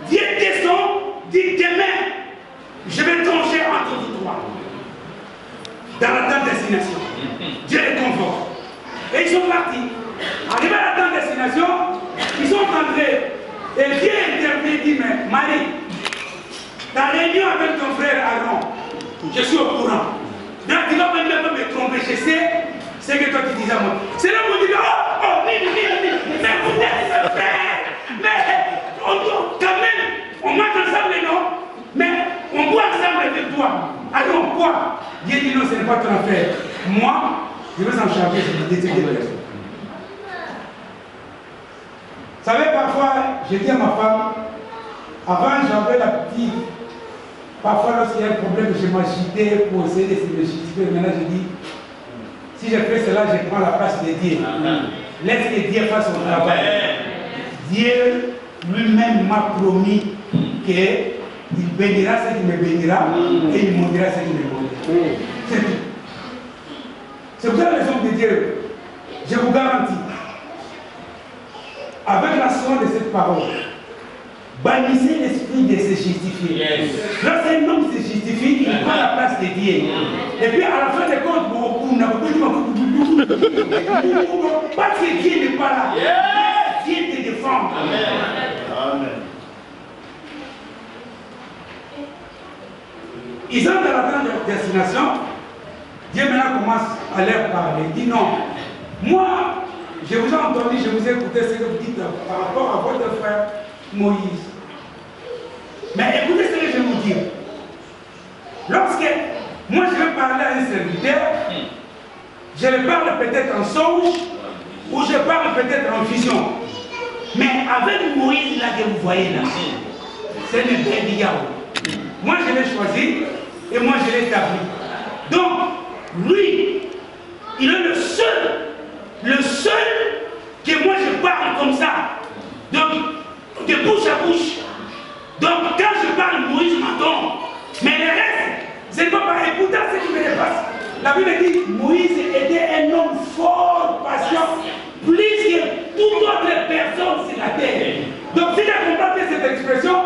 Dieu descend, dit demain, je vais trancher entre vous trois. Dans la tente d'assignation. Dieu les convoque. Et ils sont partis. Arrivés à la tente d'assignation, ils sont entrés. Et Dieu intervient et dit, mais Marie, ta réunion avec ton frère Aaron, je suis au courant. Donc tu vas même pas me tromper, je sais ce que toi tu disais à moi. C'est là où on dit, mais vous êtes ce frère. Mais on doit quand même, on mange ensemble, non? Mais on boit ensemble avec toi. Alors on boit. Dieu dit non, ce n'est pas ton affaire. Moi, je vais en charger, je vais détecter personne. Vous savez, parfois, je dis à ma femme, avant j'avais la petite, parfois lorsqu'il y a un problème, je m'agitais pour essayer de me justifier. Maintenant je dis, si je fais cela, je prends la place de Dieu. Laisse que Dieu fasse son travail. Dieu lui-même m'a promis qu'il bénira ce qui me bénira et il maudira ce qui me maudira. C'est tout. C'est pour ça la raison de Dieu, je vous garantis, avec la soin de cette parole, bannissez l'esprit de se justifier. Lorsqu'un homme se justifie, il prend la place de Dieu. Et puis à la fin des comptes, parce que Dieu n'est pas là. Dieu te défend. Amen. Ils sont dans la grande destination. Dieu maintenant commence à leur parler. Il dit non. Moi, je vous ai entendu, je vous ai écouté ce que vous dites par rapport à votre frère Moïse. Mais écoutez ce que je vais vous dire. Lorsque moi je vais parler à un serviteur, je le parle peut-être en songe ou je parle peut-être en vision. Mais avec Moïse là que vous voyez là, c'est le vrai Diao. Moi je l'ai choisi et moi je l'ai établi. Donc, lui, il est le seul que moi je parle comme ça. Donc, de bouche à bouche. Donc, quand je parle, Moïse m'entend. Mais le reste, c'est pas par écouter ce qui me dépasse. La Bible dit Moïse était un homme fort, patient, plus que toute autre personne sur la terre. Donc, si j'ai compris cette expression,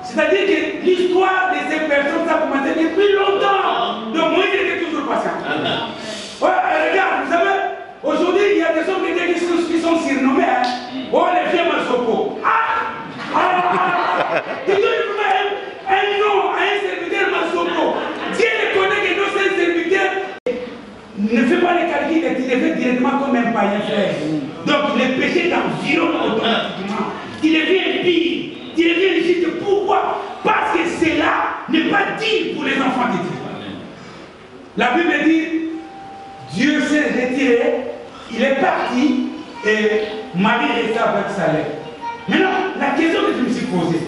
c'est-à-dire que l'histoire de ces personnes, ça a commencé depuis longtemps. Donc, Moïse était toujours patient. Ouais, regarde, vous savez, aujourd'hui, il y a des hommes qui sont surnommés. Hein? Oh, les vieux Masoko. Tu donnes un nom à un serviteur Masoko. Dieu le connaît. rien faire. Donc le péché t'environne automatiquement. Tu deviens pire, tu deviens légitime. Pourquoi? Parce que cela n'est pas dit pour les enfants de Dieu. La Bible dit, Dieu s'est retiré, il est parti et Marie restait avec sa lèvre. Maintenant, la question que je me suis posée,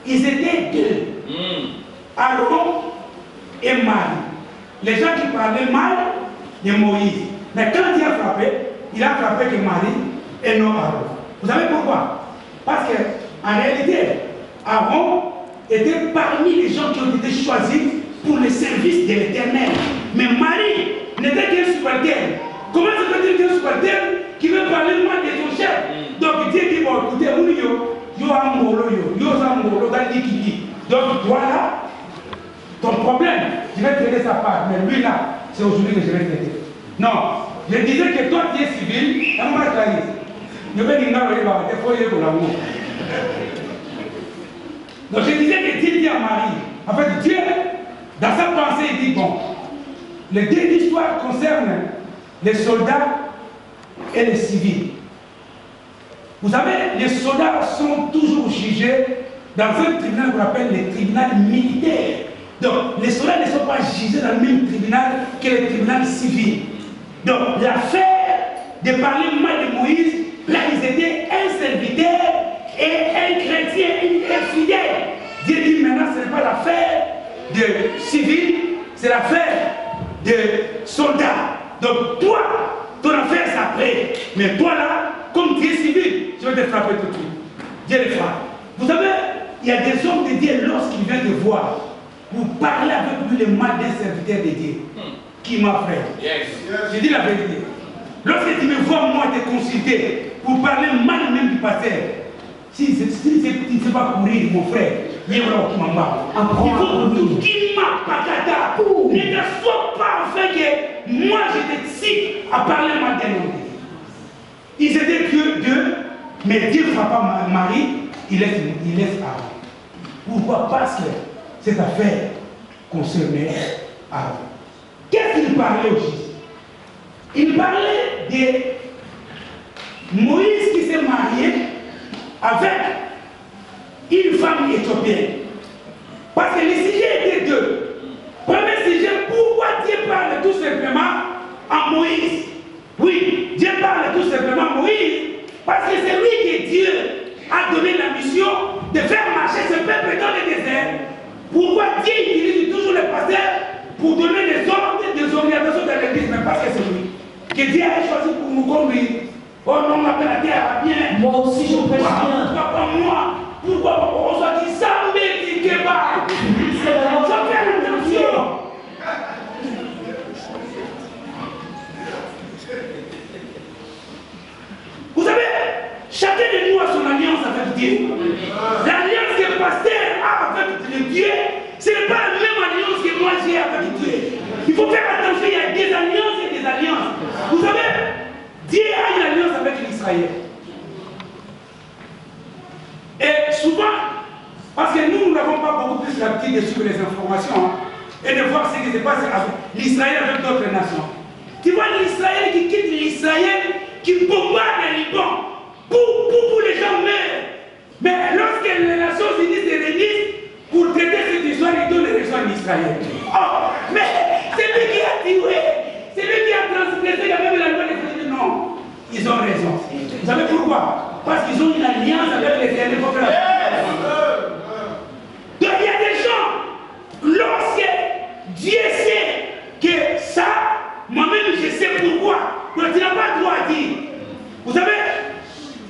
ils étaient deux, Aaron et Marie. Les gens qui parlaient mal de Moïse. Mais quand il a frappé que Marie et non Aaron. Vous savez pourquoi? Parce qu'en réalité, Aaron était parmi les gens qui ont été choisis pour le service de l'Éternel. Mais Marie n'était qu'un subalterne. Comment se peut-il qu'un subalterne qui veut parler mal de son chef? Donc Dieu dit, bon, écoutez, donc voilà ton problème. Je vais traiter sa part, mais lui là, c'est aujourd'hui que je vais traiter. Non, je disais que toi tu es civil, on va trahir. Je vais dire, donc je disais que Dieu dit à Marie, en fait Dieu, dans sa pensée, il dit, bon, les deux histoires concernent les soldats et les civils. Vous savez, les soldats sont toujours jugés dans un tribunal qu'on appelle le tribunal militaire. Donc, les soldats ne sont pas jugés dans le même tribunal que le tribunal civil. Donc, l'affaire de parler mal de Moïse, là, ils étaient un serviteur et un chrétien, un fidèle. Dieu dit maintenant, ce n'est pas l'affaire de civil, c'est l'affaire de soldats. Donc, toi, ton affaire, c'est après. Mais toi, là, comme tu es civil, je vais te frapper tout de suite. Dieu le frappe. Vous savez, il y a des hommes de Dieu, lorsqu'ils viennent te voir, vous parlez avec lui le mal d'un serviteur de Dieu. Qui m'a fait? Je dis la vérité. Lorsque tu me vois, moi, te consulter pour parler mal même du pasteur, si tu ne sais pas courir, mon frère, il faut tout qui m'a patata. Ne t'assois pas en fait que moi je te cite à parler mal d'un homme. Ils étaient que deux, mais Dieu ne frappe pas Marie, il laisse Aaron. Pourquoi? Parce que cette affaire concernait Aaron. Qu'est-ce qu'il parlait au juge? Il parlait de Moïse qui s'est marié avec une femme éthiopienne. Parce que les sujets étaient deux. Premier sujet, pourquoi Dieu parle tout simplement à Moïse? Oui, Dieu parle tout simplement à Moïse parce que c'est lui que Dieu a donné la mission de faire marcher ce peuple dans le désert. Pourquoi Dieu utilise toujours les pasteurs pour donner des ordres, des orientations dans l'église? Mais parce que c'est lui que Dieu a choisi pour nous conduire. Oh non, la terre va bien. Moi aussi je prêche bien. Pourquoi pas moi? Pourquoi on soit dit ça, mais qui est pas? Ça fait attention. Vous savez, chacun de nous a son alliance avec Dieu. L'alliance que le pasteur a avec Dieu, ce n'est pas la même alliance que moi j'ai avec Dieu. Il faut faire attention, il y a des alliances et des alliances. Vous savez, Dieu a une alliance avec l'Israël. Et souvent, parce que nous n'avons pas beaucoup plus l'habitude de suivre les informations et de voir ce qui se passe avec l'Israël avec d'autres nations. Tu vois l'Israël qui quitte l'Israël, qui bombarde le Liban pour les gens meurent. Mais lorsque les Nations Unies se réunissent pour traiter cette histoire, ils donnent les raisons en Israël. Oh, mais c'est lui qui a tué, c'est lui qui a transgressé quand même la loi des États-Unis. Non, ils ont raison. Vous savez pourquoi? Parce qu'ils ont une alliance avec les États-Unis. Donc il y a des gens, lorsque Dieu sait que ça, moi-même je sais pourquoi. Donc tu n'as pas le droit à dire. Vous savez,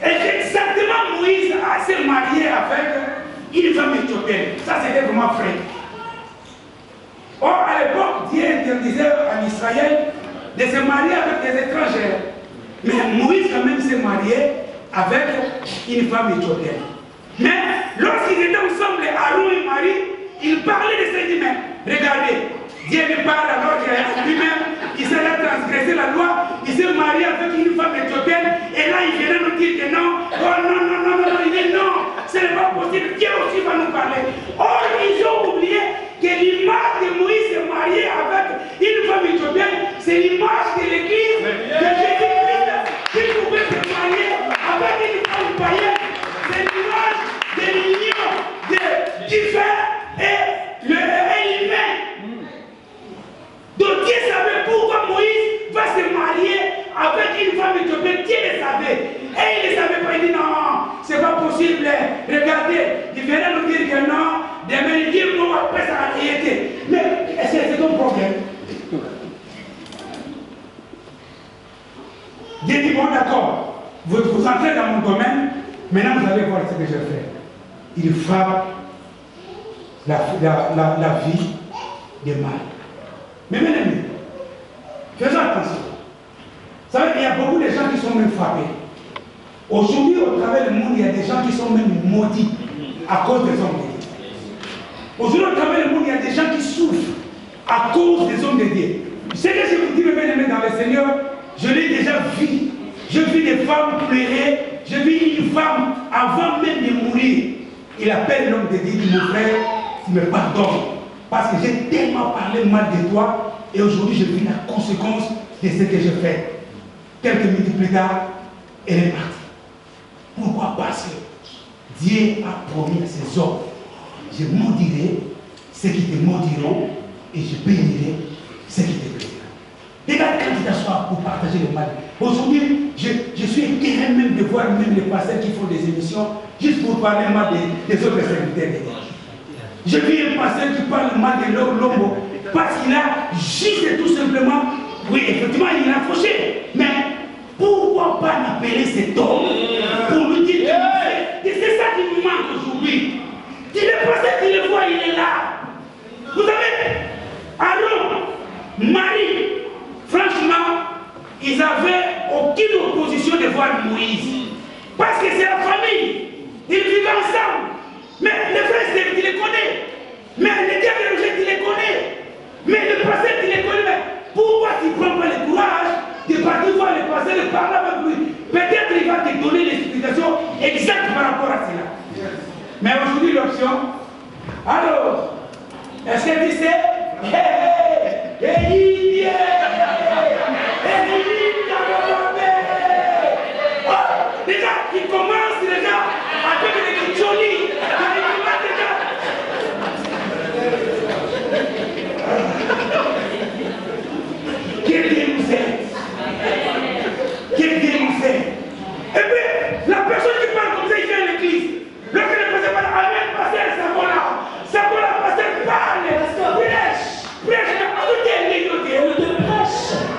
exactement Moïse a s'est marié avec une femme éthiopienne. Ça c'était vraiment vrai. Or à l'époque, Dieu interdisait en Israël de se marier avec des étrangers. Mais Moïse quand même s'est marié avec une femme éthiopienne. Mais lorsqu'ils étaient ensemble, Aaron et Marie, ils parlaient de ces humains. Regardez, Dieu me parle alors que lui-même, il s'est transgressé la loi, il s'est marié avec une femme éthiopienne, et là il vient nous dire que non, oh non, non, non, non, il dit non, ce n'est pas possible, Dieu aussi va nous parler. Or, ils ont oublié que l'image de Moïse est marié avec une femme éthiopienne, c'est l'image de l'église de Jésus-Christ. divin et l'humain. Donc Dieu savait pourquoi Moïse va se marier avec une femme éthiopienne. Dieu le savait. Et il ne savait pas. Il dit non, c'est pas possible. Regardez, il venait nous dire que non. Demain, il dit non, après ça a été. Mais c'est ton problème. Dieu dit bon, d'accord. Vous entrez dans mon domaine. Maintenant, vous allez voir ce que je fais. Il frappe la vie des mâles. Mais mes amis, faisons attention. Vous savez, il y a beaucoup de gens qui sont même frappés. Aujourd'hui, au travers du monde, il y a des gens qui sont même maudits à cause des hommes de Dieu. Aujourd'hui, au travers du monde, il y a des gens qui souffrent à cause des hommes de Dieu. Ce que je vous dis, mes bien-aimés dans le Seigneur, je l'ai déjà vu. Je vis des femmes pleurer. Je vis une femme avant même de mourir. Il appelle l'homme de Dieu, il dit mon frère, tu me pardonnes. Parce que j'ai tellement parlé mal de toi et aujourd'hui je vis la conséquence de ce que je fais. Quelques minutes plus tard, elle est partie. Pourquoi? Parce que Dieu a promis à ses hommes, je maudirai ceux qui te maudiront et je bénirai ceux qui te béniront. Regarde quand tu t'assois pour partager le mal. Aujourd'hui, je suis éclairé même de voir même les pasteurs qui font des émissions juste pour parler mal des autres serviteurs. Je vis un pasteur qui parle mal de l'homme parce qu'il a juste et tout simplement, oui, effectivement, il a fauché. Mais pourquoi pas l'appeler cet homme pour lui dire que c'est ça qui nous manque aujourd'hui. Il est passé, tu le vois, il est là. Vous savez, Aaron, Marie, franchement, ils n'avaient aucune opposition de voir Moïse. Parce que c'est la famille. Ils vivaient ensemble. Mais les frères, tu les connais. Mais les diables, tu les connais. Mais le pasteur, tu les connais. Mais pourquoi tu ne prends pas le courage de partir voir le pasteur, de parler avec lui? Peut-être qu'il va te donner l'explication exacte par rapport à cela. Mais aujourd'hui, l'option. Alors, est-ce que tu sais? Déjà, il commence déjà à devenir joli. Quel Dieu nous aide. Quel Dieu nous aide. Et puis, la personne qui parle comme ça, il vient à l'église. Lorsque le pasteur parle, Amen, pasteur, ça va là, pasteur, parle. Prêche,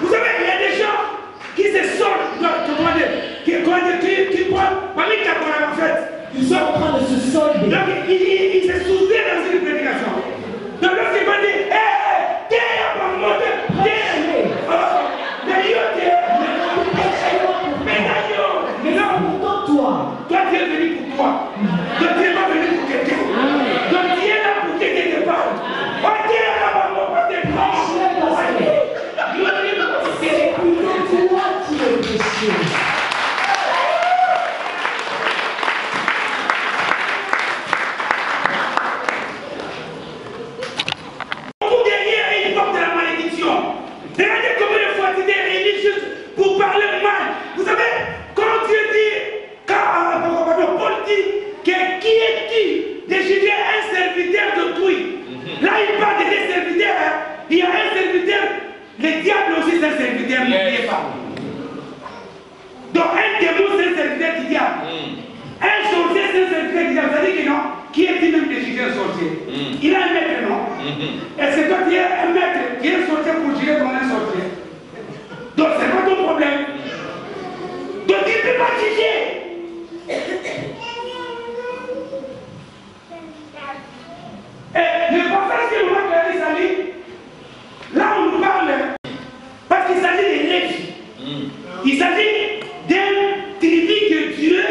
vous savez, il y a des gens qui se sortent, qui prennent, parmi en fait, ils sont en train de se solder. Donc, ils se soustraient dans une prédication. Donc, lorsqu'ils vont dire, hé, t'es à monter, t'es, mais non, pourtant toi, tu es venu pour toi. Donc, tu n'es pas venu pour quelqu'un. Donc, tu es là pour quelqu'un qui parle. Tu es là pour moi, tu es là. c'est plutôt toi qui es péché. Pour parler mal. Vous savez, quand Dieu dit, Paul dit que qui est-qui de juger un serviteur d'autrui. Là, il parle de des serviteurs. Il y a un serviteur, le diable aussi c'est un serviteur, n'oubliez pas. Donc un démon c'est un serviteur du diable. Un sorcier c'est un serviteur du diable. Ça dit que non, qui est-il même de juger un sorcier? Il a un maître, non? Est-ce que toi tu es un maître qui est sorcier pour juger comme un sorcier? Donc c'est pas ton problème. Donc il ne peut pas juger. Et le passage que nous avons regardé, ça dit, là on nous parle, parce qu'il s'agit des Lévis. Il s'agit d'un tribu que Dieu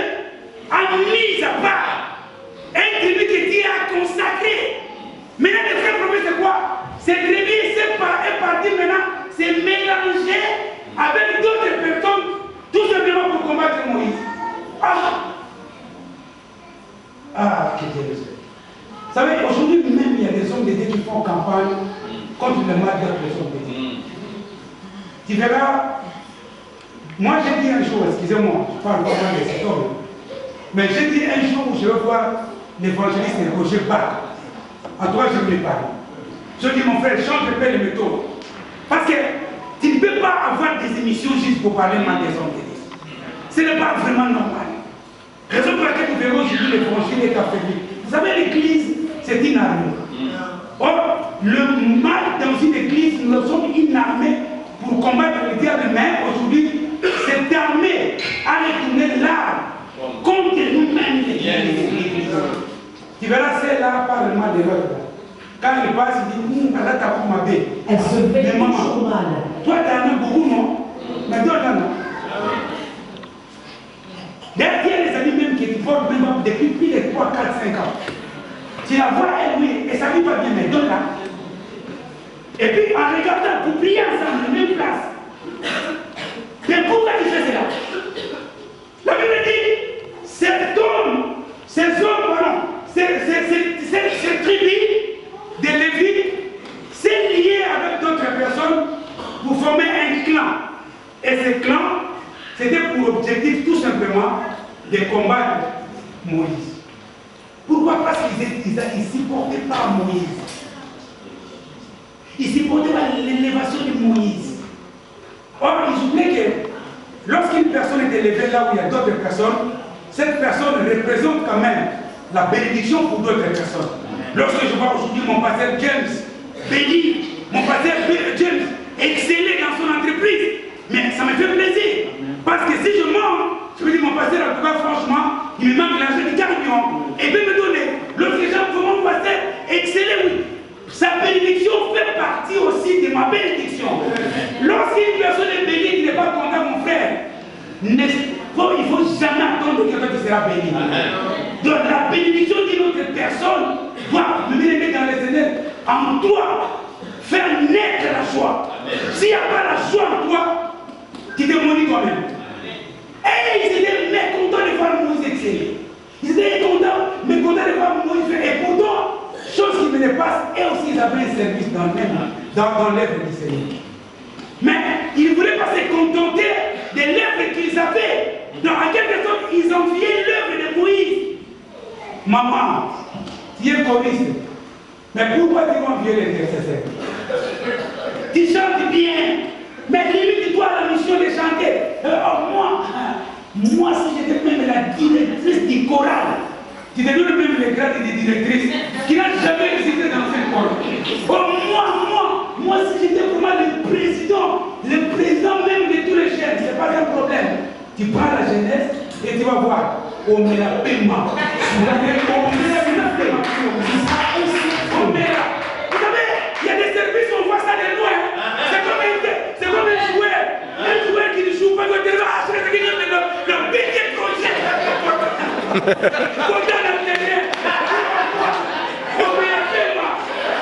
a mis à part. Un tribu que Dieu a consacré. Maintenant, le vrai problème c'est quoi? Cette tribu est partie maintenant, c'est mélangé avec d'autres personnes, tout simplement pour combattre Moïse. Que Dieu nous aide. Vous savez, aujourd'hui même, il y a des hommes de Dieu qui font campagne contre le mal d'autres hommes de Dieu. Tu verras, moi j'ai dit un jour, excusez-moi, je parle pas mal de cet homme, mais j'ai dit un jour où je vais voir l'évangéliste Roger Bach. En toi, je me parle. Je dis, mon frère, change de paix les méthodes. Parce que tu ne peux pas avoir des émissions juste pour parler mal des hommes de Dieu. Ce n'est pas vraiment normal. Raison pour laquelle vous verrez aujourd'hui l'évangile est affaibli. Vous savez, l'église, c'est une armée. Or, le mal dans une église, nous sommes une armée pour combattre le diable. Mais aujourd'hui, cette armée a retourné l'arme contre nous-mêmes, l'église. Tu verras, celle-là parle mal de l'autre. Quand il passe, il dit, là, t'as pour ma bête. Elle se fait toujours mal. Toi, t'as un beaucoup, non? Mais toi, t'en as. D'ailleurs, il y a des amis même qui te portent même depuis plus de 3, 4, 5 ans. Tu la vois, elle, oui, et ça ne va pas bien, mais donne-la. Et puis, en regardant, pour prier ensemble, la même place. Mais pourquoi tu fais cela? La Bible dit, ces tribus de Lévi, c'est lié avec d'autres personnes pour former un clan. Et ce clan, c'était pour objectif tout simplement de combattre Moïse. Pourquoi? Parce qu'ils ne supportaient pas Moïse. Ils supportaient pas l'élévation de Moïse. Or, ils oubliaient que lorsqu'une personne est élevée là où il y a d'autres personnes, cette personne représente quand même la bénédiction pour d'autres personnes. Lorsque je vois aujourd'hui mon pasteur James béni, mon pasteur James exceller dans son entreprise, mais ça me fait plaisir. Parce que si je mens, je me dis, mon pasteur, en tout cas, franchement, il me manque l'argent du carburant. Et peut me donner. Lorsque les gens font mon pasteur exceller, oui. Sa bénédiction fait partie aussi de ma bénédiction. Lorsqu'une personne est bénie, qui n'est pas content, mon frère, il ne faut jamais attendre que quelqu'un sera béni. Donc la bénédiction d'une autre personne doit me mener dans les énergies en toi, faire naître la joie. S'il n'y a pas la joie en toi, tu te maudis toi-même. Et ils étaient mécontents de voir Moïse exceller. Ils étaient mécontents de voir Moïse faire. Et pourtant, chose qui me dépasse, et aussi ils avaient un service dans l'œuvre du Seigneur. Mais ils ne voulaient pas se contenter de l'œuvre qu'ils avaient. Donc, en quelque sorte, ils enviaient l'œuvre de Moïse. Maman, tu es choriste. Mais pourquoi tu vas envier les intercesseurs? Tu chantes bien. Mais limite, toi, la mission de chanter. Moi, si j'étais même la directrice du choral, tu te donnes même les grades de directrice qui n'a jamais existé dans cette choral. Moi, si j'étais vraiment le président même de tous les jeunes, c'est pas un problème. Tu prends la jeunesse et tu vas voir. On met la paiement. Vous savez, il y a des services, on voit ça de loin. C'est comme un joueur. Un joueur qui ne joue pas, il doit acheter le billet de projet. Content la télé. On met la paiement.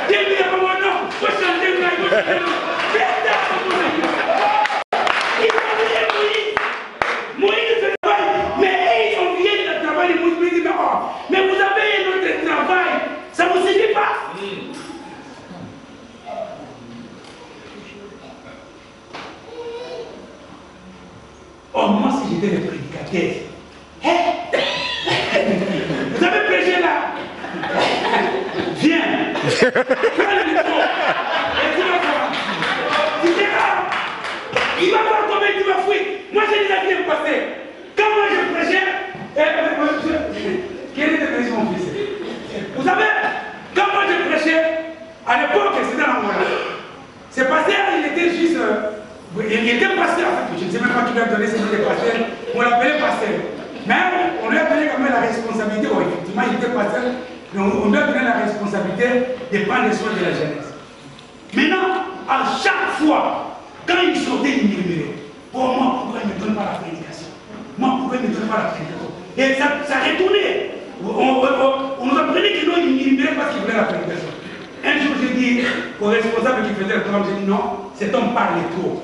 Dieu dit à mon nom, faut changer de la Moïse fait le travail, mais ils ont oublié le travail de Moïse. Mais vous avez un autre travail, ça ne vous suffit pas. Oh, moi, si j'étais le prédicateur, vous avez prêché là. Viens. Prends le micro. Et tu vas voir. Tu verras. Il va voir comment tu vas fuir. Moi, j'ai déjà dit le passé. Quand moi je prêchais, quel était le mon fils? Vous savez, quand moi je prêchais, à l'époque, c'était dans mon âge. Ce pasteur, il était juste. Il était pasteur, je ne sais même pas qui lui a donné ce nom de pasteur, on l'appelait pasteur. Mais on lui a donné quand même la responsabilité, bon, effectivement il était pasteur, mais on lui a donné la responsabilité de prendre soin de la jeunesse. Maintenant, à chaque fois, quand il sortait, il murmurait, oh moi, pourquoi il ne me donne pas la prédication? Moi, pourquoi il ne me donne pas la prédication? Et ça retournait. On nous apprenait que non, il murmurait parce qu'il voulait la prédication. Un jour, j'ai dit au responsable qui faisait le programme, j'ai dit non, cet homme parle trop.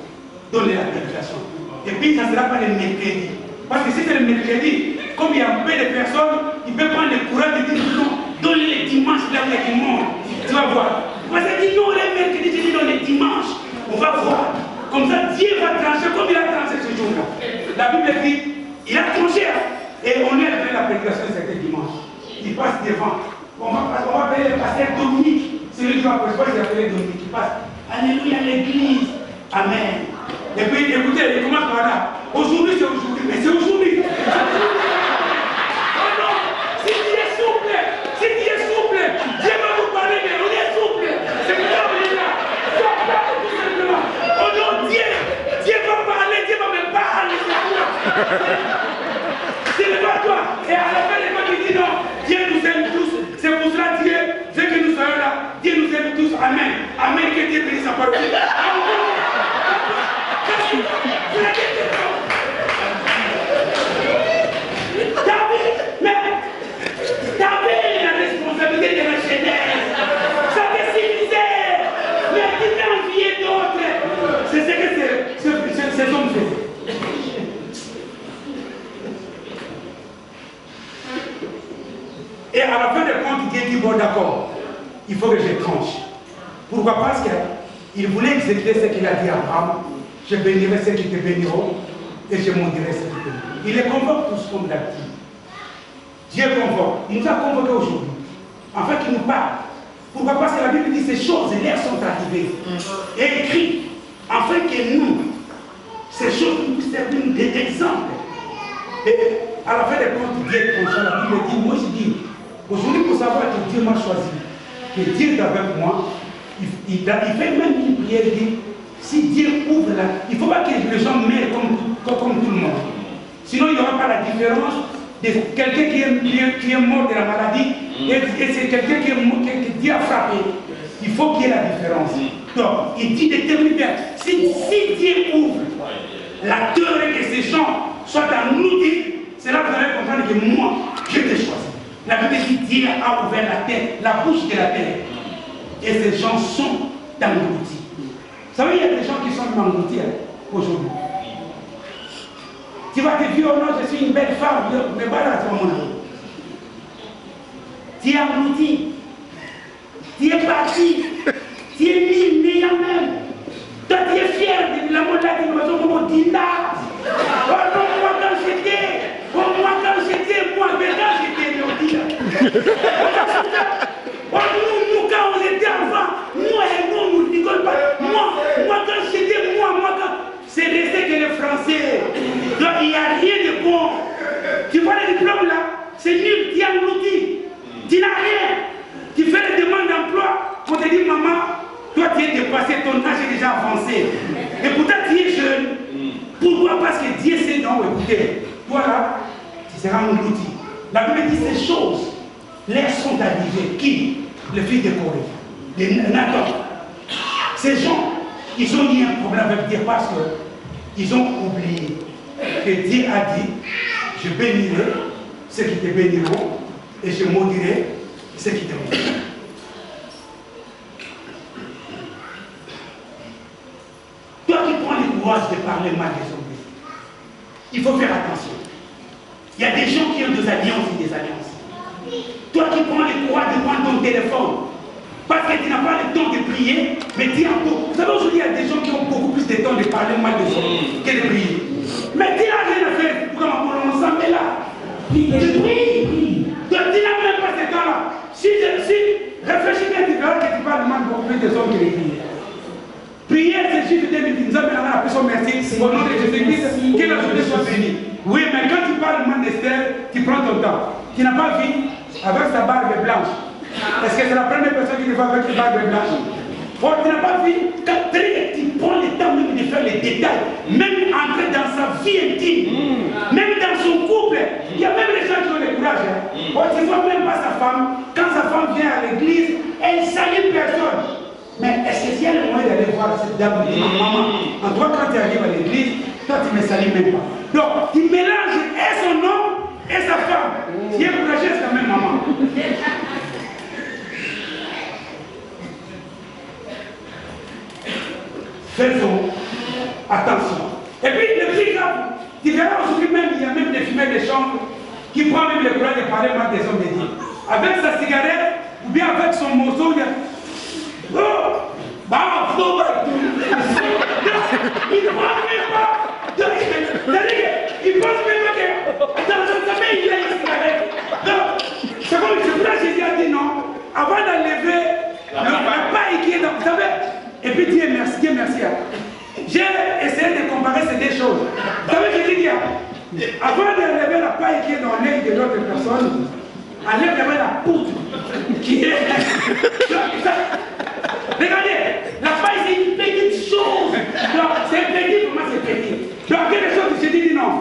Donner la prédication. Et puis ça ne sera pas le mercredi. Parce que si c'est le mercredi, comme il y a un peu de personnes, il peut prendre le courage de dire non, donne-le les dimanches, là où il y a du monde. Tu vas voir. Moi j'ai dit non, le mercredi, j'ai dit non, les dimanches. On va voir. Comme ça, Dieu va trancher comme il a tranché ce jour-là. La Bible dit, il a tranché. Et on lui a donné la prédication, c'était dimanche. Il passe devant. On va payer le pasteur Dominique. Dominique va prêcher, j'ai appelé Dominique qui passe. Alléluia, l'église. Amen. Et puis, écoutez, il commence par là. Aujourd'hui, c'est aujourd'hui, mais c'est aujourd'hui. Oh non, si tu es souple, Dieu va vous parler, mais on est souple. C'est pour ça qu'on est là. Tout simplement. Oh non, Dieu va parler, Dieu va me parler, c'est toi. C'est pas toi. Et à la fin, les gens qui disent non, Dieu nous aime tous. C'est pour cela Dieu veut que nous soyons là. Dieu nous aime tous. Amen. Amen. Que Dieu bénisse sa parole. David, la responsabilité de la jeunesse. Ça fait civiliser. Mais qui fait envier d'autres. C'est ce que ces hommes faisaient. Et à la fin de compte, Dieu dit, bon d'accord, il faut que je tranche. Pourquoi? Parce qu'il voulait exécuter ce qu'il a dit à Abraham. Je bénirai ceux qui te béniront et je maudirai ceux qui te béniront. Il les convoque tous comme d'habitude. Dieu convoque. Il nous a convoqués aujourd'hui. Afin qu'il nous parle. Pourquoi? Parce que la Bible dit ces choses, elles sont arrivées et écrites. Afin que nous, ces choses nous servent d'exemple. Et à la fin des comptes, Dieu tranche. La Bible dit, moi je dis, aujourd'hui pour savoir que Dieu m'a choisi, que Dieu est avec moi, il fait même une prière, il dit, si Dieu ouvre là, il ne faut pas que les gens meurent comme tout le monde. Sinon, il n'y aura pas la différence de quelqu'un qui est mort de la maladie et c'est quelqu'un qui Dieu a frappé. Il faut qu'il y ait la différence. Donc, il dit détermine bien, si Dieu ouvre la terre et que ces gens soient un outil, c'est là que vous allez comprendre que moi, je t'ai choisi. La Bible dit Dieu a ouvert la terre, la bouche de la terre. Et ces gens sont engloutis. Vous savez, il y a des gens qui sont engloutis aujourd'hui. Tu vas te dire, oh non, je suis une belle femme, mais voilà, c'est mon amour. Tu es englouti. Tu es parti. Tu es meilleur même. Toi, tu es fier de la mode de l'innovation comme on dit là. Oh non, moi quand j'étais, mais quand j'étais, oh nous quand on était enfants, moi et nous, on ne rigole pas. Moi quand j'étais, quand c'est resté que les Français. Donc il n'y a rien de bon. Tu vois les diplômes là, c'est nul, tu es englouti. Tu n'as rien. Tu fais des demandes d'emploi, on te dit maman, toi tu es dépassé, ton âge est déjà avancé. Et pourtant tu es jeune. Pourquoi? Parce que Dieu sait non, écoutez, toi là, tu seras englouti. La Bible dit ces choses, les sont arrivées. Qui? Le fils de Corée, de Nathan. Ces gens, ils ont eu un problème avec Dieu parce qu'ils ont oublié que Dieu a dit, je bénirai ceux qui te béniront et je maudirai ceux qui te maudiront. Toi qui prends le courage de parler mal des hommes, il faut faire attention. Il y a des gens qui ont des alliances et des alliances. Toi qui prends le courage de prendre ton téléphone, parce que tu n'as pas le temps de prier, mais tu as beaucoup. Vous savez, aujourd'hui, il y a des gens qui ont beaucoup plus de temps de parler mal des hommes que de prier. Mais tu n'as rien à faire. Comment on s'en met là? Tu pries. Donc tu n'as même pas ce temps-là. Si réfléchis bien, tu verras que tu parles mal beaucoup plus des hommes que de prier. Prier, c'est juste de dire, nous avons la personne merci, au nom de Jésus-Christ, que la journée soit bénie. Oui, mais quand tu parles mal d'Esther, tu prends ton temps. Tu n'as pas vu avec sa barbe blanche. Est-ce que c'est la première personne qui le fait avec une barbe blanche? Oh, tu n'as pas vu quand tu prends le temps même de faire les détails, même entrer dans sa vie intime, même dans son couple. Il y a même les gens qui ont le courage. Oh, tu ne vois même pas sa femme. Quand sa femme vient à l'église, elle ne salue personne. Mais est-ce que si elle a le moyen d'aller voir cette dame et dire, maman, en toi quand tu arrives à l'église, toi tu ne me salues même pas. Donc, tu mélanges et son homme et sa femme. Si elle est courageuse, c'est quand même maman. Faisons attention. Et puis, le plus grave, tu verras aujourd'hui même, il y a même des fumeurs de chambre qui prend même le courage de parler mal des hommes de Dieu. Avec sa cigarette, ou bien avec son morceau, il y a... Oh, bah, faut pas tout. Il ne pense même pas. Il pense même pas que dans son sommeil, il a une cigarette. Donc, c'est comme Jésus a dit non. Avant d'enlever la part vous savez, et puis Dieu merci, Dieu merci. J'ai essayé de comparer ces deux choses. Vous savez, je dis qu'il y a, avant d'enlever la paille qui est dans l'œil de l'autre personne, enlève d'abord la poutre qui est. Regardez, la paille c'est une petite chose. C'est petit, pour moi c'est petit. Donc quelque chose, je dis non.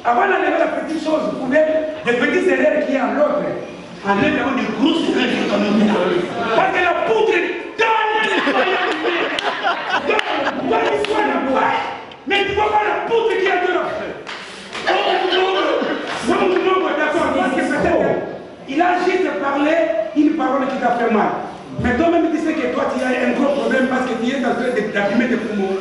Avant d'enlever la petite chose, vous pouvez, les petites erreurs qui est en l'autre, enlève d'abord des grosses erreurs qui sont en l'autre. Parce que la poutre est dans l'histoire de la paille, mais tu ne vois pas la poutre qui est dedans. D'accord, parce que peut-être il a juste parlé une parole qui t'a fait mal. Mais toi-même, tu sais que toi, tu as un gros problème parce que tu es en train d'abîmer tes poumons.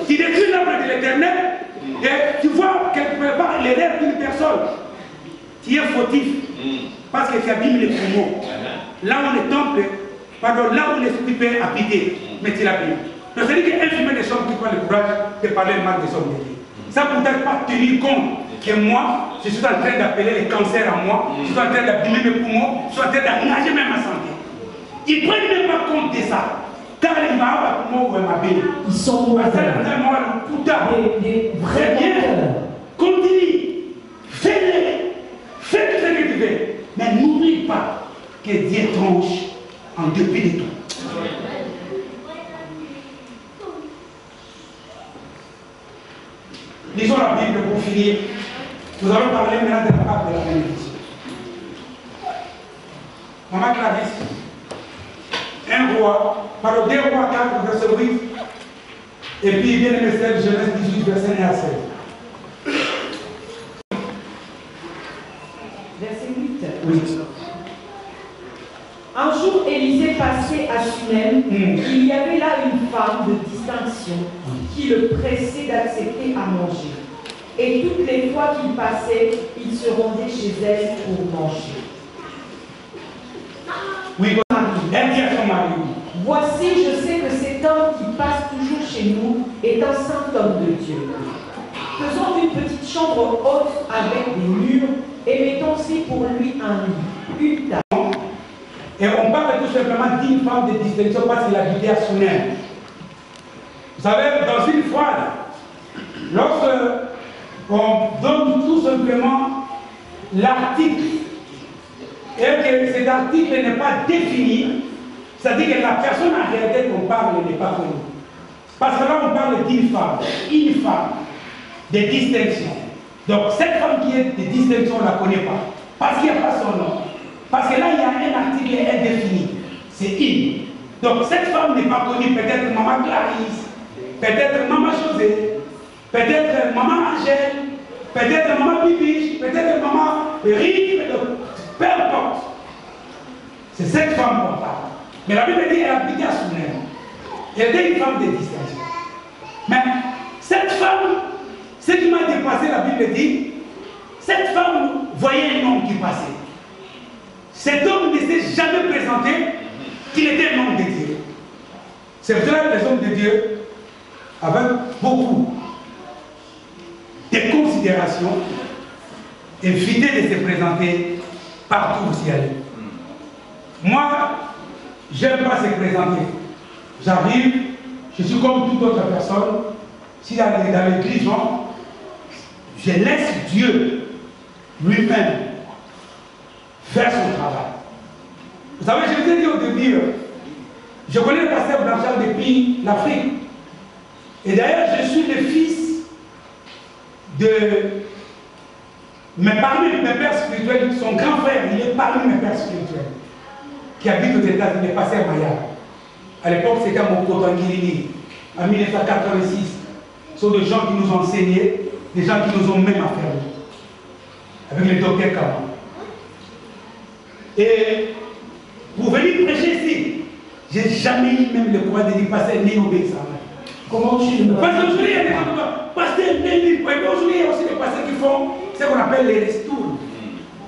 Tu décris l'œuvre de l'Éternel et tu vois quelque part l'erreur d'une personne. Tu es fautif parce que tu abîmes les poumons. Là où le temple, pardon, là où l'esprit peut habiter, mais tu l'abîmes. Donc c'est-à-dire qu'un fumeur des hommes qui prend le courage de parler mal des hommes de Dieu. Ça ne peut pas tenir compte que moi, je suis en train d'appeler les cancers à moi, je suis en train d'abîmer mes poumons, je suis en train d'engager même ma santé. Ils ne prennent même pas compte de ça. Car il va avoir poumon ou ma bille. Ils sont mauvais. Des vrais bien. Continue. Fais-le. Fais ce que tu veux. Mais n'oublie pas que Dieu tranche en dépit de tout. Lisons la Bible pour finir. Nous allons parler maintenant de la part de la bénédiction. Maman Clarisse, un roi, par le 2 rois 4, verset 8, et puis bien aimé Genèse 18, verset 1 à 16. Verset 8. Oui. Un jour, Élisée passait à Sunem. Il y avait là une femme de distinction qui le pressait d'accepter à manger. Et toutes les fois qu'il passait, il se rendait chez elle pour manger. Oui, elle dit à son mari. Voici, je sais que cet homme qui passe toujours chez nous est un saint homme de Dieu. Faisons une petite chambre haute avec des murs et mettons-y pour lui un lit, une table. Et on parle tout simplement d'une femme de distinction parce qu'il habitait à Sunem. Vous savez, dans une foire, lorsque on donne tout simplement l'article et que cet article n'est pas défini, c'est-à-dire que la personne en réalité qu'on parle n'est pas connue. Parce que là, on parle d'une femme de distinction. Donc, cette femme qui est de distinction, on ne la connaît pas. Parce qu'il n'y a pas son nom. Parce que là, il y a un article indéfini. C'est une. Donc, cette femme n'est pas connue. Peut-être maman Clarisse, peut-être maman José, peut-être maman Angèle, peut-être maman Bibiche, peut-être maman Rick, peu importe. C'est cette femme qu'on parle. Mais la Bible dit qu'elle habitait à Sunem. Elle était une femme de distinction. Mais cette femme, ce qui m'a dépassé, la Bible dit, cette femme voyait un homme qui passait. Cet homme ne s'est jamais présenté qu'il était un homme de Dieu. C'est pour cela que les hommes de Dieu, avec beaucoup de considération, évitaient de se présenter partout où s'y aller. Moi, j'aime pas se présenter. J'arrive, je suis comme toute autre personne. Si dans l'église, je laisse Dieu lui-même faire son travail. Vous savez, je vous ai dit au début, je connais le pasteur Blanchard depuis l'Afrique. Et d'ailleurs, je suis le fils de... Mais parmi mes pères spirituels, son grand frère, il est parmi mes pères spirituels, qui habite aux États-Unis, le pasteur Maya. À l'époque, c'était à Mokotanguilini, en 1986. Ce sont des gens qui nous ont enseigné, des gens qui nous ont même affairés, avec le docteur Kama. Et pour venir prêcher ici, j'ai jamais eu même le courage de dire pasteur Néobéissant. Comment tu le Parce qu'aujourd'hui, il y a des gens qui disent pasteur Néobéissant. Aujourd'hui, il y a aussi des pasteurs qui font ce qu'on appelle les restours.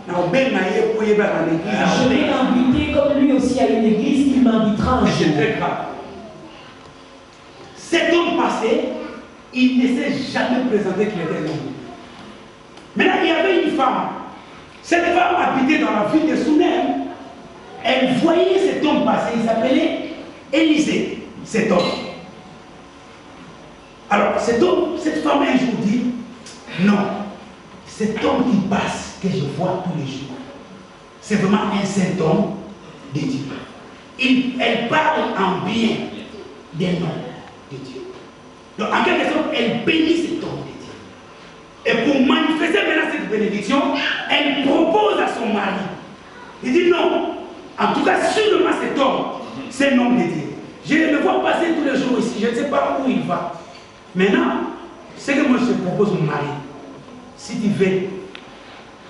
Je vais l'inviter comme lui aussi à une église, il m'invitera un jour. C'est très grave. Cet homme passé, il ne s'est jamais présenté qu'il était un homme. Maintenant, il y avait une femme. Cette femme habitait dans la ville de Sunem. Elle elle voyait cet homme passer, il s'appelait Élisée, cet homme. Alors, cet homme, cette femme un jour dit, non, cet homme qui passe, que je vois tous les jours, c'est vraiment un saint homme de Dieu. Elle parle en bien des noms de Dieu. Donc, en quelque sorte, elle bénit cet homme de Dieu. Et pour manifester maintenant cette bénédiction, elle propose à son mari. Il dit non, en tout cas, sûrement cet homme, c'est un homme de Dieu. Je le vois passer tous les jours ici, je ne sais pas où il va. Maintenant, ce que moi je te propose, mon mari, si tu veux,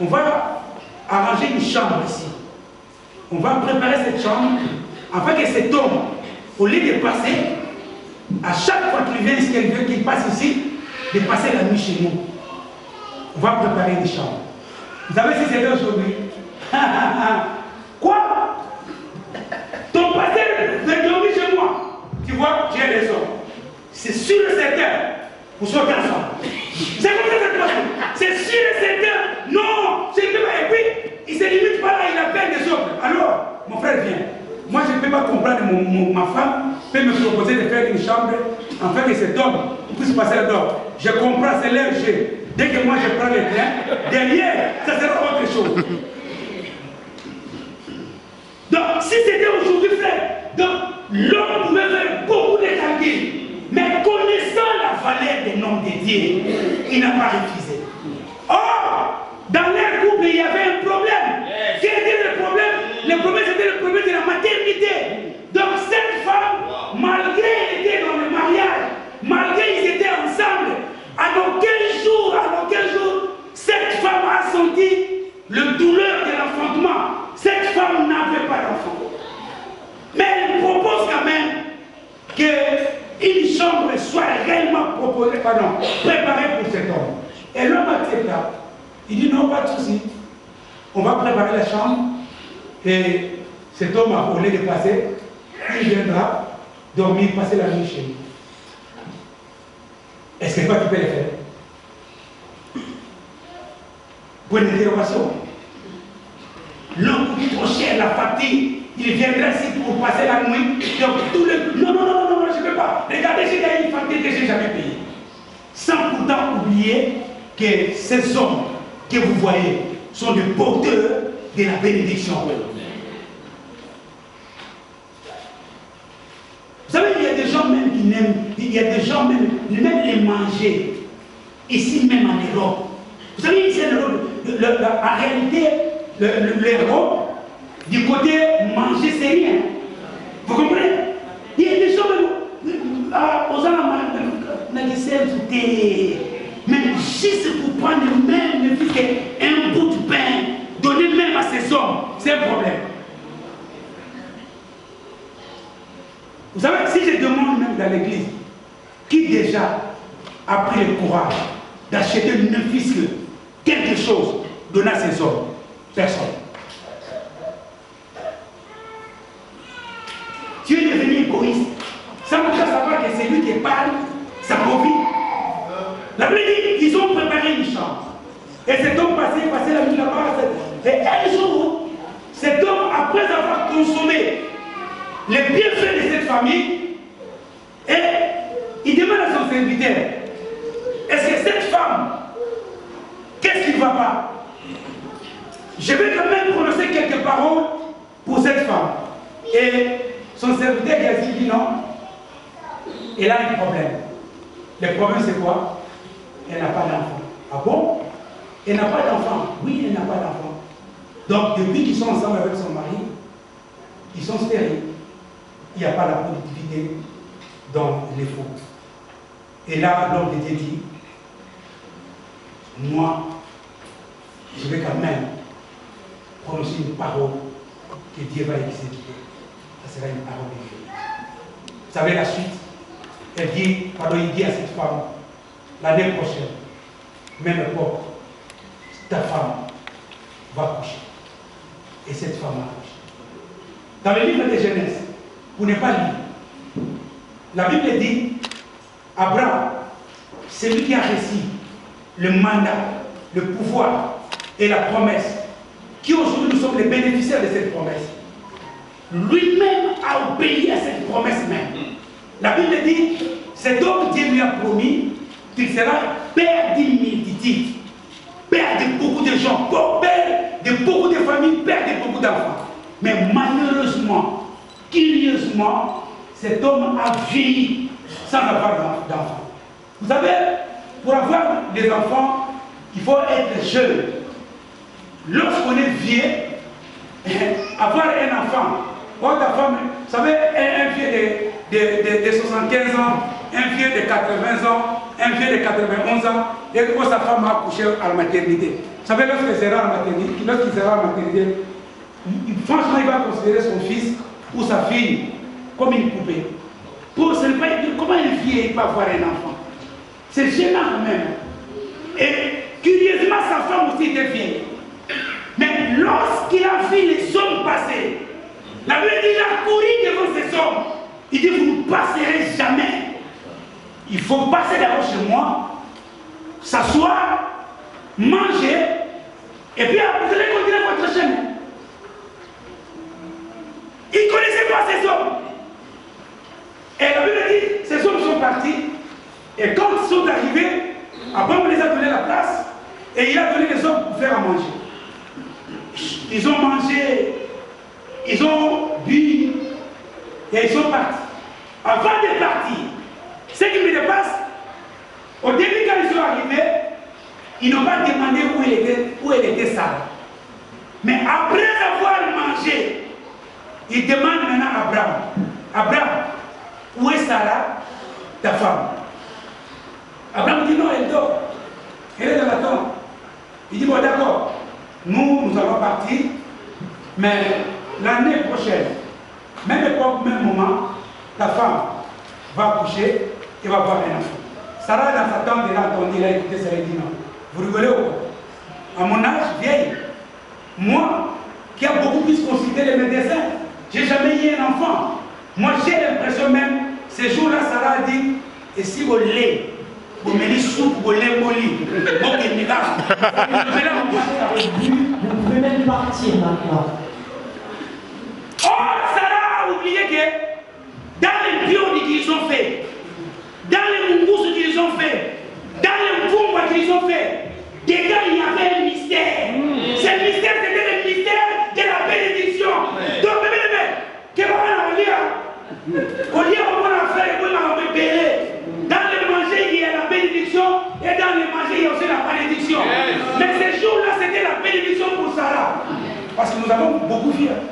on va arranger une chambre ici. On va préparer cette chambre afin que cet homme, au lieu de passer, à chaque fois qu'il vient, qu'elle veut qu'il passe ici, de passer la nuit chez nous. On va préparer une chambre. Vous savez si c'est aujourd'hui? Quoi? Ton pasteur veut dormir chez moi. Tu vois, j'ai raison. C'est sûr et certain. Vous sortez ensemble. C'est comme ça que ça passe. C'est sûr et certain. Non, je ne peux pas. Et puis, il ne se limite pas là, il appelle des autres. Alors, mon frère vient. Moi, je ne peux pas comprendre, ma femme peut me proposer de faire une chambre afin que cet homme puisse passer là-dedans. Je comprends, c'est leur jeu. Dès que moi je prends le train, derrière, ça sera autre chose. Donc, si c'était aujourd'hui, frère, donc l'homme pouvait faire beaucoup de calculs. Mais connaissant la valeur des noms de Dieu, il n'a pas refusé. Or, dans leur couple, il y avait un problème. Quel était le problème? Le problème, c'était le problème de la maternité. Donc, cette femme, malgré qu'elle était dans le mariage, malgré qu'ils étaient ensemble, à aucun jour, cette femme a senti le douleur de l'enfantement. Cette femme n'avait pas d'enfant. Mais elle propose quand même qu'une chambre soit réellement préparée pour cet homme. Et l'homme accepta. Il dit non, pas de souci. On va préparer la chambre. Et cet homme, au lieu de passer, il viendra dormir, passer la nuit chez nous. Est-ce que toi tu peux le faire? Point d'interrogation. L'homme coûte trop cher, la fatigue. Il viendra ici pour passer la nuit. Donc, tout le... Non, je ne peux pas. Regardez, j'ai une fatigue que je n'ai jamais payée. Sans pourtant oublier que ces hommes que vous voyez sont des porteurs de la bénédiction. Vous savez, il y a des gens même qui n'aiment, il y a des gens même les manger. Ici même en Europe. Vous savez, ici en Europe, en réalité, l'Europe, du côté manger, c'est rien. Vous comprenez? Il y a des gens aux même juste pour prendre même un bout de pain, donner même à ces hommes, c'est un problème. Vous savez, si je demande même dans l'église, qui déjà a pris le courage d'acheter ne fût-ce que quelque chose, donner à ces hommes? Personne. Tu es devenu égoïste. Ça me fait savoir que c'est lui qui parle, ça profite. La Bible dit, ils ont préparé une chambre. Et cet homme passait la nuit là-bas. Et un jour, cet homme, après avoir consommé les bienfaits de cette famille, et il demande à son serviteur, est-ce que cette femme, qu'est-ce qui ne va pas? Je vais quand même prononcer quelques paroles pour cette femme. Et son serviteur qui dit non, elle a un problème. Le problème c'est quoi? Elle n'a pas d'enfant. Ah bon? Elle n'a pas d'enfant. Oui, elle n'a pas d'enfant. Donc depuis qu'ils sont ensemble avec son mari, ils sont stériles. Il n'y a pas la productivité dans les faux. Et là, l'homme de Dieu dit, moi, je vais quand même prononcer une parole que Dieu va exécuter. Ça sera une parole de Dieu. Vous savez la suite? Il dit à cette femme, l'année prochaine, même époque, ta femme va coucher. Et cette femme a couché. Dans le livre de Genèse, vous n'êtes pas lu. La Bible dit, Abraham, c'est lui qui a reçu le mandat, le pouvoir et la promesse, qui aujourd'hui nous sommes les bénéficiaires de cette promesse. lui-même a obéi à cette promesse même. La Bible dit, cet homme, Dieu lui a promis qu'il sera père d'une multitude, père de beaucoup de gens, père de beaucoup de familles, père de beaucoup d'enfants. Mais malheureusement, curieusement, cet homme a vieilli sans avoir d'enfants. Vous savez, pour avoir des enfants, il faut être jeune. Lorsqu'on est vieux, avoir un enfant, votre femme, vous savez, un vieux de 75 ans, un vieux de 80 ans, un vieux de 91 ans, et quand sa femme a accouché à la maternité. Vous savez, lorsqu'il sera à la maternité, franchement, il va considérer son fils ou sa fille comme une poupée. Pour ce n'est pas comment un vieux peut avoir un enfant. C'est gênant quand même. Et curieusement, sa femme aussi était vieille. Mais lorsqu'il a vu les hommes passer, la Bible dit, il a couru devant ces hommes. Il dit, vous ne passerez jamais. Il faut passer d'abord chez moi, s'asseoir, manger, et puis vous allez continuer votre chemin. Il ne connaissait pas ces hommes. Et la Bible dit, ces hommes sont partis, et quand ils sont arrivés, Abraham les a donné la place, et il a donné les hommes pour faire à manger. Ils ont mangé, ils ont bu, et ils sont partis. Avant de partir, ce qui me dépasse, au début quand ils sont arrivés, ils n'ont pas demandé où elle était Sarah. Mais après avoir mangé, ils demandent maintenant à Abraham, Abraham, où est Sarah, ta femme? Abraham dit non, elle dort. Elle est dans la tombe. Il dit bon d'accord, nous allons partir, mais l'année prochaine, même époque, même moment, ta femme va accoucher et va avoir un enfant. Sarah dans sa tente, elle a entendu, elle a écouté, ça, elle dit non. Vous rigolez ou quoi? À mon âge, vieille, moi, qui a beaucoup plus consulté les médecins, j'ai jamais eu un enfant. Moi, j'ai l'impression même, ces jours-là, Sarah a dit, et si vous lait, vous mettez soupe, vous lait molli, donc il me Vous pouvez même partir maintenant. Oh, Sarah a oublié que dans les bios qu'ils ont fait, dans les moungous qu'ils ont fait, dans les moumbas qu'ils ont fait, dedans il y avait un mystère. Ce mystère, c'était le mystère de la bénédiction. Donc, bébé, que va lire? Au lieu on va faire, on va payer. Dans le manger, il y a la bénédiction, et dans le manger, il y a aussi la malédiction. Mais ces jours-là, c'était la bénédiction pour Sarah. Parce que nous avons beaucoup fiers.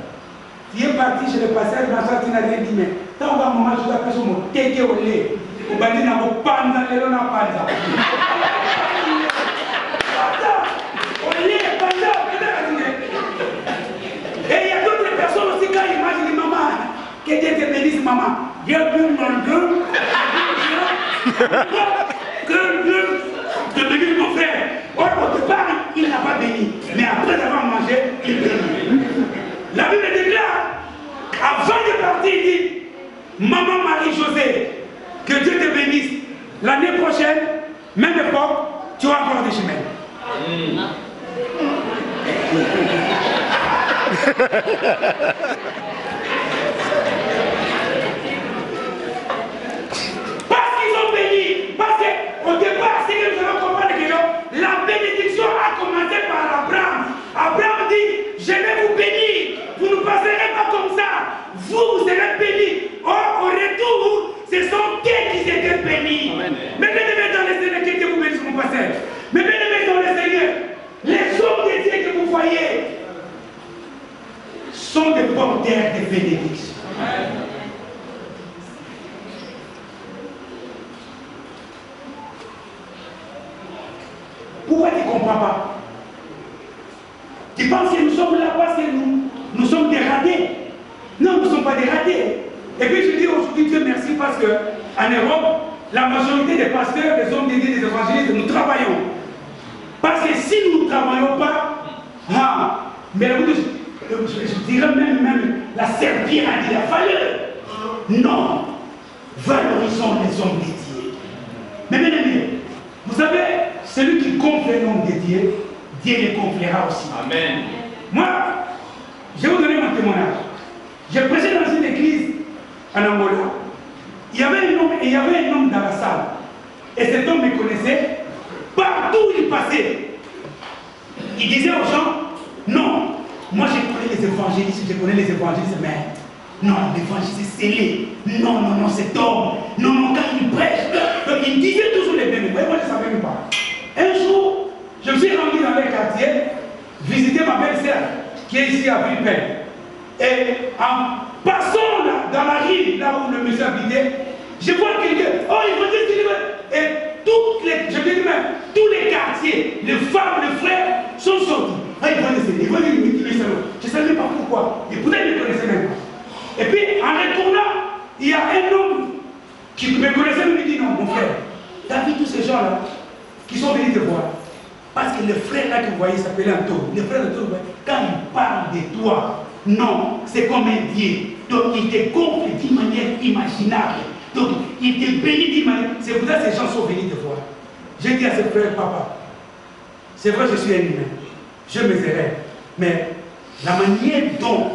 Tu es parti chez le pasteur, dans ça, tu n'as rien dit, mais tant que maman, je t'appelle sur mon tété au lait. Au bandit, n'a pas panda, les lona panda. Au lait, panda, et il y a d'autres personnes aussi, quand ils mangent, ils disent maman, que Dieu te bénisse, maman. Dieu peut manger. Que Dieu te bénisse, mon frère. Or, au départ, il n'a pas béni. Mais après avoir mangé, il bénit. La Bible déclare, avant de partir, il dit, maman Marie-Josée, que Dieu te bénisse. L'année prochaine, même époque, tu vas avoir des chemins. Parce qu'ils ont béni, parce qu'au départ, c'est que nous allons comprendre que la bénédiction a commencé par Abraham. Abraham dit, je vais vous bénir, vous ne passerez pas comme ça, vous serez bénis. Or, au retour, ce sont eux qui étaient bénis. Mais bien-aimés dans le Seigneur, que vous bénisse mon pasteur. Mais bien-aimés dans le Seigneur, les hommes de Dieu que vous voyez sont des porteurs de bénédiction. Pourquoi tu ne comprends pas? Tu penses que nous sommes là parce que nous sommes des ratés? Non, nous ne sommes pas des ratés. Et puis je dis aujourd'hui Dieu merci parce qu'en Europe, la majorité des pasteurs, des hommes dédiés, des évangélistes, nous travaillons. Parce que si nous ne travaillons pas, mais je dirais même la serpillère a dit la valeur. Non, valorisons les hommes dédiés. Mais bien aimé, vous savez, celui qui gonfle un homme dédié, Dieu le gonflera aussi. Amen. Moi, je vais vous donner mon témoignage. J'ai prêché dans une église en Angola. Il y avait un homme dans la salle. Et cet homme me connaissait. Partout où il passait, il disait aux gens, non, moi je connais les évangélistes, mais non, l'évangile c'est scellé. Non, cet homme. Non, quand il prêche. Donc il disait toujours les mêmes. Moi je ne savais même pas. Un jour, je me suis rendu dans les quartiers, visiter ma belle-sœur, qui est ici à Villepin. Et en passant dans la rue, là où le monsieur habitait, je vois quelqu'un, oh, il veut dire, et tous les quartiers, les femmes, les frères sont sortis. Ah, il veut dire, je ne savais même pas pourquoi. Et peut-être ils ne me connaissaient même pas. Et puis, en retournant, il y a un homme qui me connaissait, il me dit, non, mon frère, tu as vu tous ces gens-là qui sont venus te voir. Parce que le frère là que vous voyez s'appelait Anto. Le frère Anto, quand il parle de toi, non, c'est comme un Dieu. Donc il te gonfle d'une manière imaginable. Donc il te bénit d'une manière. C'est pour ça que ces gens sont venus te voir. J'ai dit à ce frère, papa, c'est vrai, je suis un humain. Je me erreurs. Mais la manière dont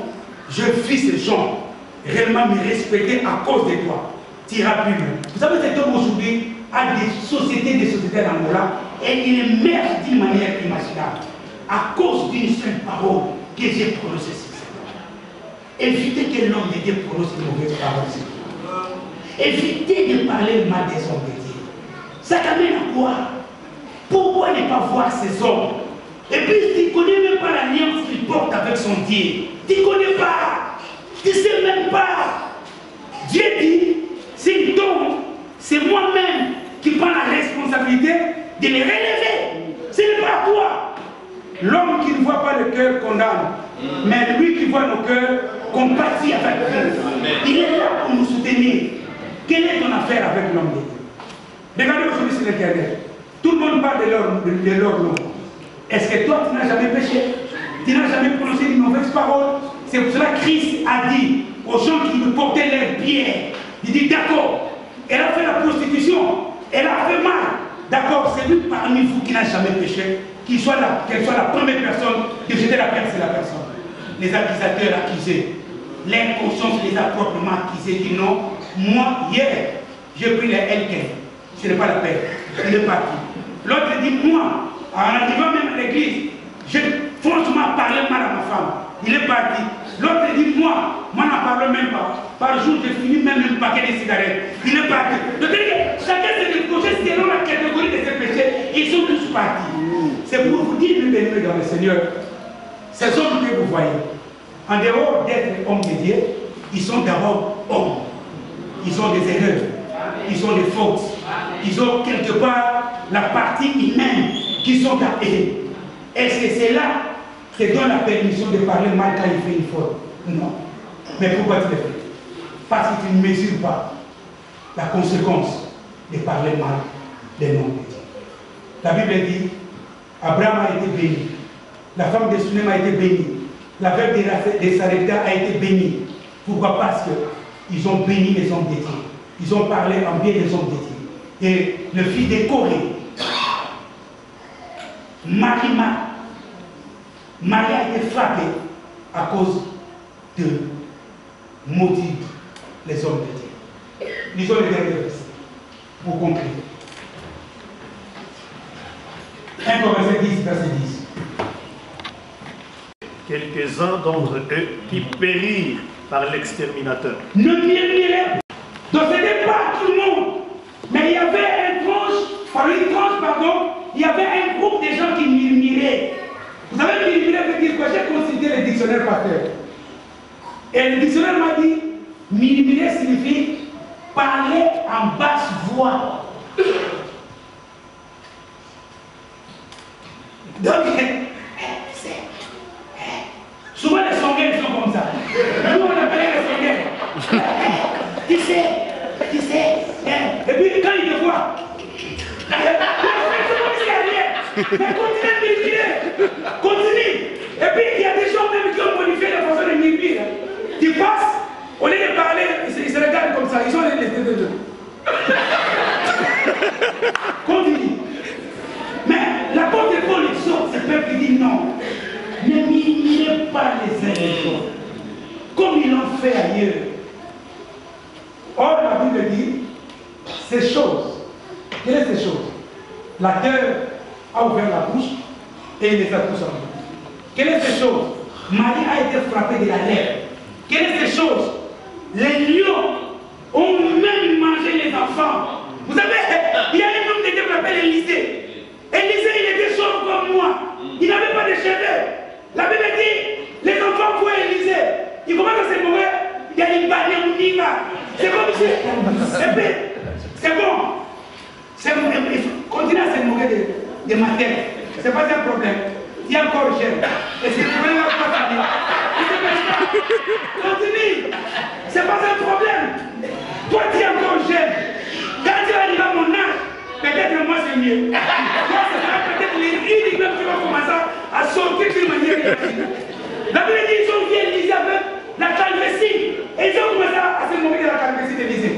je vis ces gens réellement me respecter à cause de toi, tu iras plus loin. Vous savez, cet homme aujourd'hui a des sociétés en Angola et il émerge d'une manière imaginable à cause d'une seule parole que j'ai prononcée sur cet homme. Évitez que l'homme de Dieu prononce une mauvaise parole sur toi. Évitez de parler mal des hommes de Dieu. Ça t'amène à quoi? Pourquoi ne pas voir ces hommes? Et puis tu ne connais même pas l'alliance qu'il porte avec son Dieu. Tu ne connais pas. Tu ne sais même pas. Dieu dit, s'il tombe, c'est moi-même qui prends la responsabilité de les relever. Ce n'est pas toi. L'homme qui ne voit pas le cœur condamne. Mais lui qui voit nos cœurs compatit avec nous. Il est là pour nous soutenir. Quelle est ton affaire avec l'homme de Dieu? Regardez aujourd'hui sur l'internet. Tout le monde parle de leur nom. Est-ce que toi tu n'as jamais péché? Tu n'as jamais prononcé une mauvaise parole? C'est pour cela que Christ a dit aux gens qui me portaient leurs pierres. Il dit d'accord, elle a fait la prostitution, elle a fait mal. D'accord, c'est lui parmi vous qui n'a jamais péché, qu'elle soit la première personne de jeter la pierre sur la personne. Les accusateurs accusés, l'inconscience les a proprement accusés, dit non, moi hier, j'ai pris les LK, ce n'est pas la peine, il est parti. L'autre dit moi, en arrivant même à l'église, j'ai franchement parlé mal à ma femme, il est parti. L'autre dit moi n'en parle même pas. Par jour, j'ai fini même un paquet de cigarettes. Il est parti. Donc, chacun s'est décroché selon la catégorie de ses péchés. Ils sont tous partis. C'est pour vous dire, mes bénis dans le Seigneur, ces hommes que vous voyez, en dehors d'être hommes de Dieu, ils sont d'abord hommes. Ils ont des erreurs. Ils ont des fautes. Ils ont quelque part la partie humaine qui sont à eux. Est-ce que c'est là qui donne la permission de parler mal quand il fait une faute? Non. Mais pourquoi tu le fais? Parce que tu ne mesures pas la conséquence de parler mal des noms de Dieu. La Bible dit, Abraham a été béni, la femme de Sunem a été bénie, la veuve de Sarepta a été bénie. Pourquoi? Parce qu'ils ont béni les hommes de Dieu. Ils ont parlé en bien des hommes de Dieu. Et le fils de Corée, Marie a été frappée à cause de maudire les hommes de Dieu. Lisons les derniers versets pour conclure. 1 Corinthiens 10, verset 10. Quelques-uns d'entre eux qui périrent par l'exterminateur. Ne murmurez. Donc ce n'est pas tout le monde. Mais il y avait il y avait un groupe de gens qui murmuraient. Vous savez, murmurer veut dire quoi? J'ai consulté le dictionnaire pasteur. Et le dictionnaire m'a dit, murmurer signifie parler en basse voix. Donc, souvent les songueurs sont comme ça. Nous on appelait les songueurs. Tu sais. Et puis quand ils te voient, mais continue de murmurer. Continue. Et puis il y a des gens même qui ont modifié la façon de murmurer. Tu passes, au lieu de parler, ils se regardent comme ça. Ils ont les deux. Continue. Mais l'apôtre Paul exhorte ce peuple qui dit non. Ne murmurez pas les uns les autres. Comme ils l'ont fait ailleurs. Or, la Bible dit, ces choses, quelles sont ces choses? La terre a ouvert la bouche et il les a tous enlevés. Quelles sont ces choses? Marie a été frappée de la lèvre. Quelles sont ces choses? Les lions ont même mangé les enfants. Vous savez, il y a un homme de Dieu qui s'appelle Élisée. Élisée, il était chauve comme moi. Il n'avait pas de cheveux. La Bible dit, les enfants voient Élisée. Ils commencent à se mourir. Il y a une bannière au Nima. C'est comme si. C'est bon. Continuez à se mourir de ma tête. Ce n'est pas un problème. Il y a encore jeune. Et si vous voulez pas ça dire, continue. Ce n'est pas un problème. Toi, tu es encore jeune. Quand tu arrives à mon âge, peut-être moi c'est mieux. Toi, ce sera peut-être les rides même qui vont commencer à sortir d'une manière négative. La Bible dit qu'ils ont vu Élisée avec la calvétie. Et ils ont commencé à se moquer de la calvétie d'Élisée.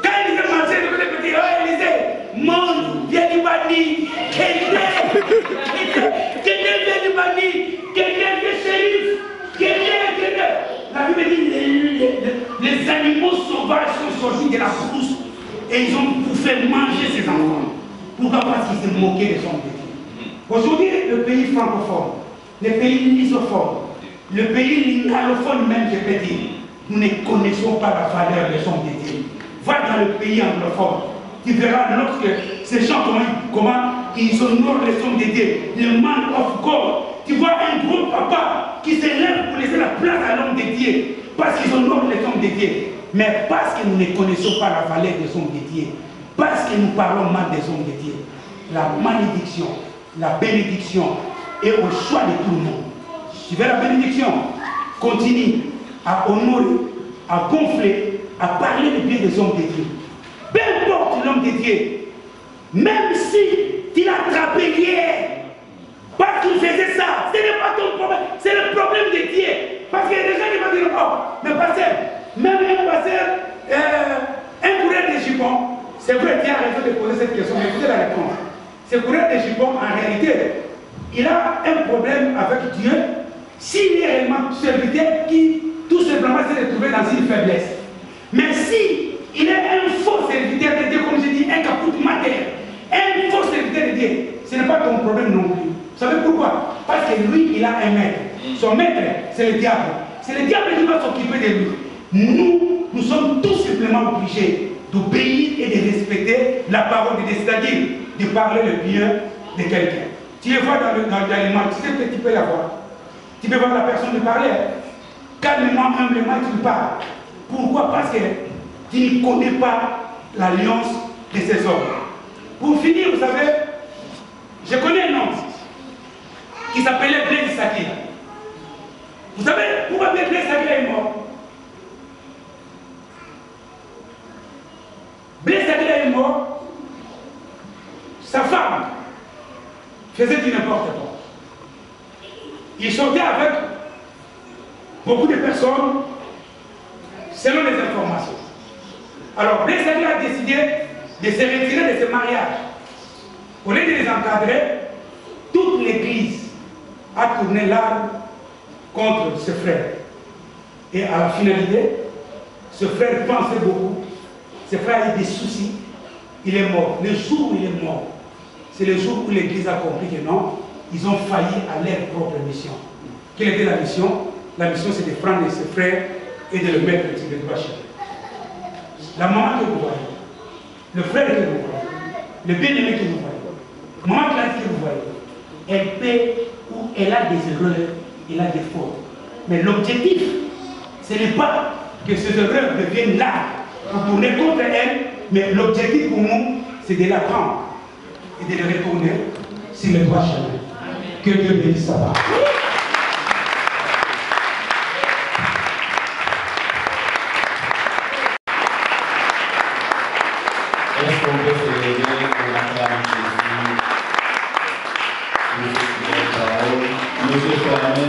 Quand Élisée marchait, ils ont dit, oh Élisée, monte, viens du banni, viens du banni, viens shérif, La Bible dit, les animaux sauvages sont sortis de la brousse et ils ont fait manger ses enfants. Pourquoi? Parce qu'ils se moquaient des hommes de Dieu. Aujourd'hui, le pays francophone, le pays lissophone, le pays lingalophone même, je peux dire, nous ne connaissons pas la valeur des hommes de Dieu. Va dans le pays anglophone, tu verras lorsque ces gens, comment ils honorent les hommes de Dieu, le man of God. Tu vois un gros papa qui se lève pour laisser la place à l'homme de Dieu, parce qu'ils honorent les hommes de Dieu. Mais parce que nous ne connaissons pas la valeur des hommes de Dieu, parce que nous parlons mal des hommes de Dieu, la malédiction, la bénédiction est au choix de tout le monde. Tu veux la bénédiction? Continue à honorer, à gonfler, à parler de bien des hommes de Dieu. Peu importe l'homme de Dieu, même si tu l'as attrapé hier, parce qu'il faisait ça, ce n'est pas ton problème, c'est le problème de Dieu. Parce qu'il y a des gens qui vont dire, oh, mais pasteur, même un pasteur, un coureur de jupons, c'est vrai, tu as raison de poser cette question, mais écoutez la réponse. Ce coureur de jupons, en réalité, il a un problème avec Dieu s'il est réellement serviteur qui, tout simplement, s'est retrouvé dans une faiblesse. Mais si il est un faux serviteur de Dieu, comme je dis, un caput mater, un faux serviteur de Dieu, ce n'est pas ton problème non plus. Vous savez pourquoi? Parce que lui, il a un maître. Son maître, c'est le diable. C'est le diable qui va s'occuper de lui. Nous sommes tout simplement obligés d'obéir et de respecter la parole de Dieu, c'est-à-dire de parler le bien de quelqu'un. Tu le vois dans les marques, tu sais que tu peux la voir. Tu peux voir la personne de parler. Calmement, humblement, tu parles. Pourquoi? Parce que tu ne connais pas l'alliance de ces hommes. Pour finir, vous savez, je connais un homme qui s'appelait Blaise Sakila. Vous savez pourquoi Blaise Sakila est mort? Blaise Sakila est mort. Sa femme faisait du n'importe quoi. Il sortait avec beaucoup de personnes selon les informations. Alors Blaise Sakila a décidé de se retirer de ce mariage. Au lieu de les encadrer, toute l'église a tourné l'arme contre ce frère. Et à la finalité, ce frère pensait beaucoup. Ce frère a eu des soucis. Il est mort. Le jour où il est mort, c'est le jour où l'église a compris que non, ils ont failli à leur propre mission. Quelle était la mission? La mission, c'est de prendre ce frère et de le mettre sur le droit chemin. La maman que vous voyez, le frère que vous voyez, le bien-aimé que vous voyez, maman classe que vous voyez, elle paie ou elle a des erreurs, elle a des fautes. Mais l'objectif, ce n'est pas que ces erreurs deviennent là pour tourner contre elle, mais l'objectif pour nous, c'est de la prendre et de le retourner sur le droit chemin. Que Dieu bénisse sa part. Est-ce qu'on peut se lever pour acclamer Jésus? Nous Monsieur Flamel,